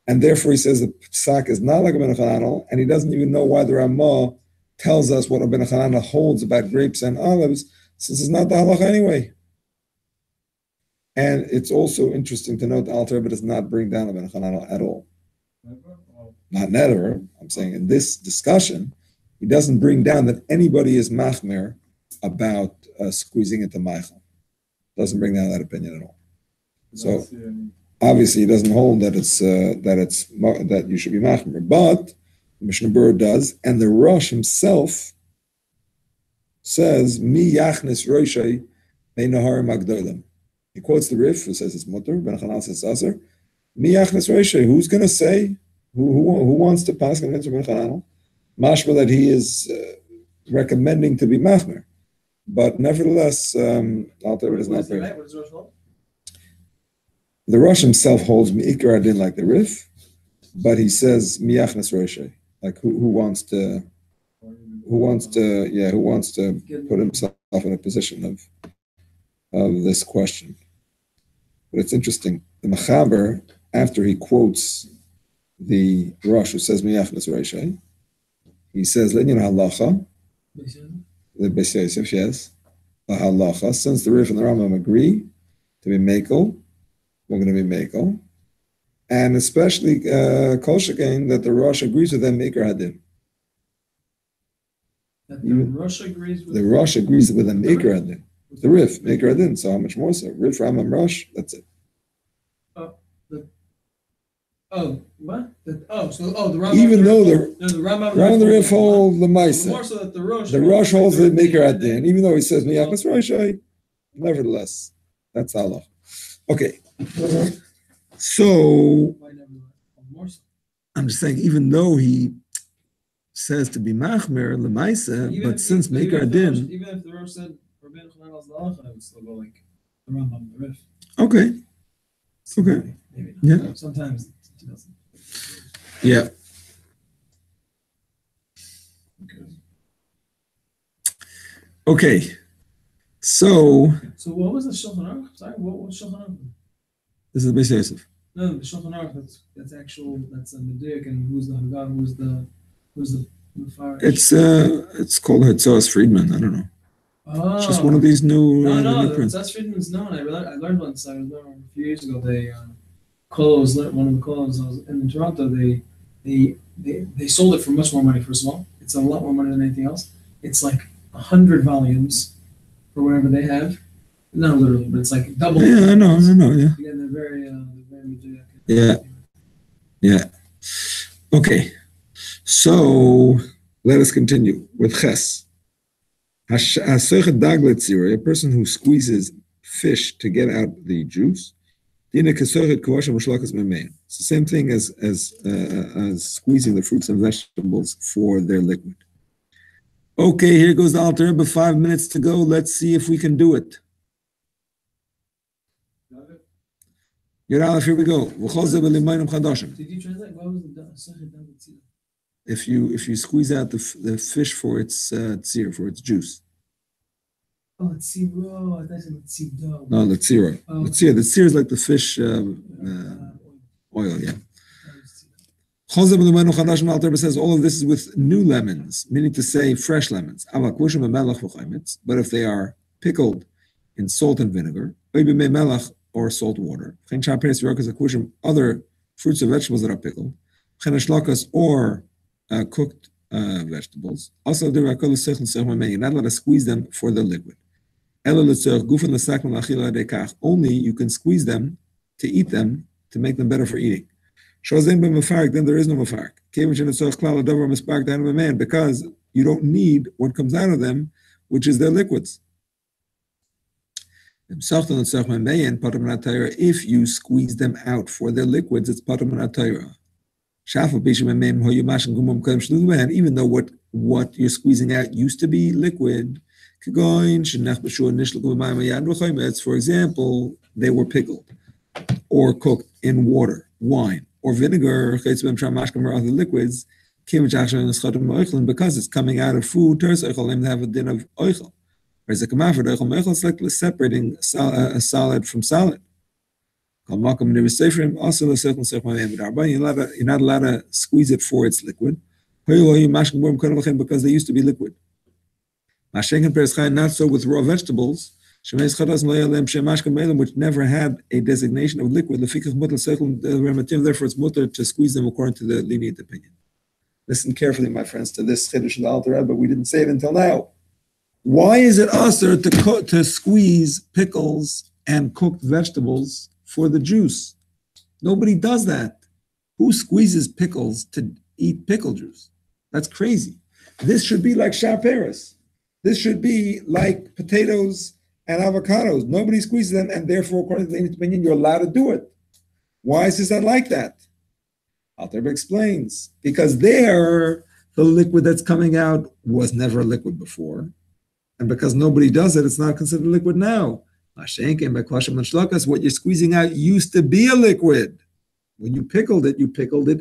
and therefore he says the psak is not like Ben Hanan, and he doesn't even know why the Ramah tells us what Rabbeinu Hanan holds about grapes and olives, since it's not the halacha anyway. And it's also interesting to note the Alter Rebbe does not bring down Rabbeinu Hanan at all. Not never. I'm saying in this discussion, he doesn't bring down that anybody is machmer about squeezing into Michael. Doesn't bring down that opinion at all. So obviously, he doesn't hold that that you should be machmer, but Mishnah Berurah does, and the Rosh himself says, "Mi yachnes roishay beinaharim agdolim." He quotes the Rif, who says it's mutter. Ben Hanan says aser. Mi yachnes roishay. Who's going to say? Who wants to pass against Ben Hanan? Mashma that he is recommending to be machmer, but nevertheless, Alter does not bring. The Rosh himself holds mi'ikar adin like the Rif, but he says mi yachnes roishay. Like who wants to put himself in a position of this question. But it's interesting. The Machaber, after he quotes the Rosh who says Miyachnas Reishay, he says Lenyan Halacha, the Beis Yosef, yes, the Halacha, since the Rif and the Rambam agree to be Mekel, we're going to be Mekel. And especially Kol Shekain, that the Rosh agrees with them, Meikar Hadin. That the Rosh agrees with the Rosh agrees with them, Meikar Hadin. The Rif, Meikar Hadin. So how much more so? Rif, Rambam, Rosh, that's it. What? The Rambam. Even though the Rambam and the Rif hold the Maisa. More so that the Rosh holds the Meikar Hadin, even though he says Miyachnas Roshai, nevertheless, that's Allah. Okay. So, I'm just saying, even though he says to be machmer lemaisa, but since Meikar Adin, even if the Rosh said Rabbeinu Hanan was the halacha, I would still go like the Rambam, the Rif. Okay. Okay. Maybe not. Yeah. Sometimes it doesn't. Yeah. Okay. So what was the Shulchan Aruch? Sorry, what was Shulchan Aruch? This is Beis Yosef. No, the Shulchan Aruch. That's a medik, and who's the Haggah? Who's the Mefarish? It's called Hitzos Friedman. I don't know. Oh. It's just one of these new. No, prints. that's Friedman's known. I learned once. I remember a few years ago. They closed one of the clothes. I was in Toronto. They sold it for much more money. First of all, it's a lot more money than anything else. It's like 100 volumes for whatever they have. Not literally, but it's like double. Yeah, I know. Yeah. Again, they're very legit. Yeah. Okay. So let us continue with Ches. A person who squeezes fish to get out the juice. It's the same thing as squeezing the fruits and vegetables for their liquid. Okay, here goes the Alter Rebbe. 5 minutes to go. Let's see if we can do it. Yud Aleph, here we go. Did you translate? What was the If you squeeze out the fish for its tzir, for its juice. Oh, it's zero. I thought it was zero. No, the tzira. Oh. The tzir is like the fish oil, yeah. Alter Rebbe says all of this is with new lemons, meaning to say fresh lemons. But if they are pickled in salt and vinegar, or salt water, other fruits or vegetables that are pickled, or cooked vegetables, also you're not allowed to squeeze them for the liquid. Only you can squeeze them to eat them, to make them better for eating. Then there is no mafarik. Because you don't need what comes out of them, which is their liquids. If you squeeze them out for their liquids, it's patam minatayra. Even though what you're squeezing out used to be liquid, for example, they were pickled or cooked in water, wine, or vinegar, or other liquids, because it's coming out of food, they have a din of oichel. Whereas it's like separating a solid from solid. You're not allowed to squeeze it for its liquid, because they used to be liquid. Not so with raw vegetables, which never had a designation of liquid. Therefore, it's mutter to squeeze them according to the lenient opinion. Listen carefully, my friends, to this chiddush of the Alter Rebbe, but we didn't say it until now. Why is it usher to squeeze pickles and cooked vegetables for the juice? Nobody does that. Who squeezes pickles to eat pickle juice? That's crazy. This should be like shaperos. This should be like potatoes and avocados. Nobody squeezes them, and therefore, according to the opinion, you're allowed to do it. Why is this not like that? Alter Rebbe explains, because there, the liquid that's coming out was never a liquid before. And because nobody does it, it's not considered liquid now. What you're squeezing out used to be a liquid. When you pickled it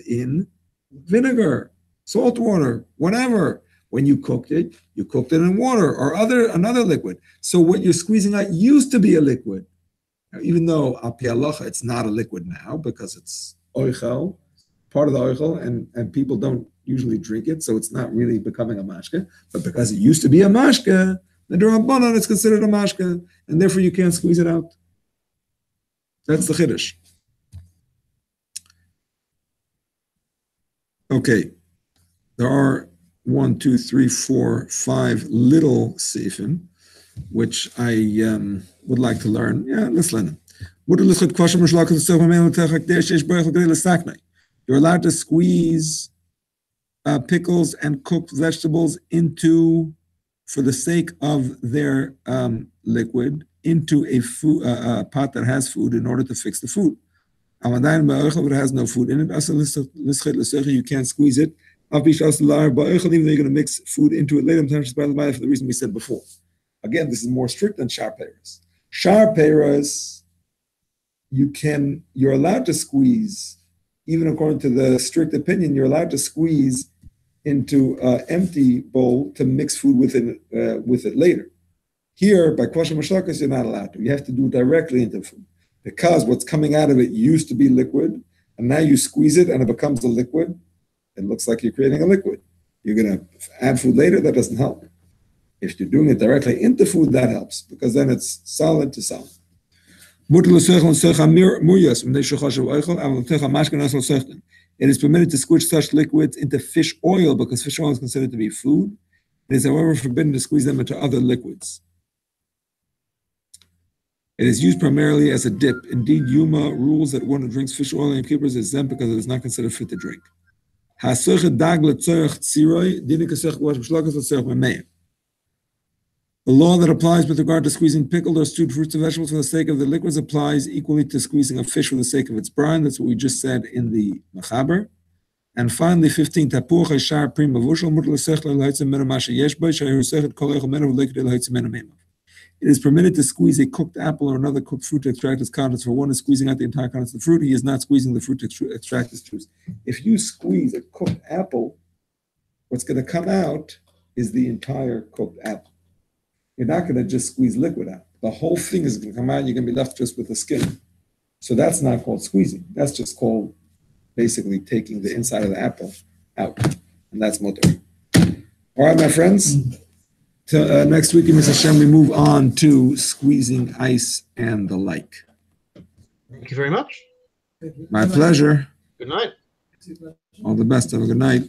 in vinegar, salt water, whatever. When you cooked it in water or another liquid. So what you're squeezing out used to be a liquid. Now, even though al pi halacha, it's not a liquid now because it's oichel, part of the oichel, and people don't usually drink it, so it's not really becoming a mashke. But because it used to be a mashke, the D'Rabbanan, it's considered a mashke, and therefore you can't squeeze it out. That's the chiddush. Okay, there are 1, 2, 3, 4, 5 little seifim, which I would like to learn. Yeah, let's learn them. You're allowed to squeeze pickles and cooked vegetables for the sake of their liquid, into a pot that has food in order to fix the food. But it has no food in it. You can't squeeze it. Even though you're going to mix food into it later, for the reason we said before. Again, this is more strict than shar peiros. Shar peiros, you're allowed to squeeze, even according to the strict opinion, you're allowed to squeeze into an empty bowl to mix food with it later. Here, by kwasha mashlakas, you're not allowed to. You have to do it directly into food. Because what's coming out of it used to be liquid, and now you squeeze it and it becomes a liquid, it looks like you're creating a liquid. You're going to add food later, that doesn't help. If you're doing it directly into food, that helps because then it's solid to solid. It is permitted to squish such liquids into fish oil because fish oil is considered to be food. It is, however, forbidden to squeeze them into other liquids. It is used primarily as a dip. Indeed, Yuma rules that one who drinks fish oil and keepers is exempt because it is not considered fit to drink. The law that applies with regard to squeezing pickled or stewed fruits and vegetables for the sake of the liquids applies equally to squeezing a fish for the sake of its brine. That's what we just said in the Machaber. And finally, 15, Tapuch Hashar Prim Mavushal Mutal Sechla Leitzim Menamasha Yeshbay Shahir Sechet Kolech Menav Liquid Leitzim Menamema. It is permitted to squeeze a cooked apple or another cooked fruit to extract its contents. For one is squeezing out the entire contents of the fruit, he is not squeezing the fruit to extract its juice. If you squeeze a cooked apple, what's going to come out is the entire cooked apple. You're not going to just squeeze liquid out. The whole thing is going to come out and you're going to be left just with the skin. So that's not called squeezing. That's just called basically taking the inside of the apple out. And that's mutter. All right, my friends. Next week in Mr. Hashem, we move on to squeezing ice and the like. Thank you very much. My pleasure. Good night. All the best. Have a good night.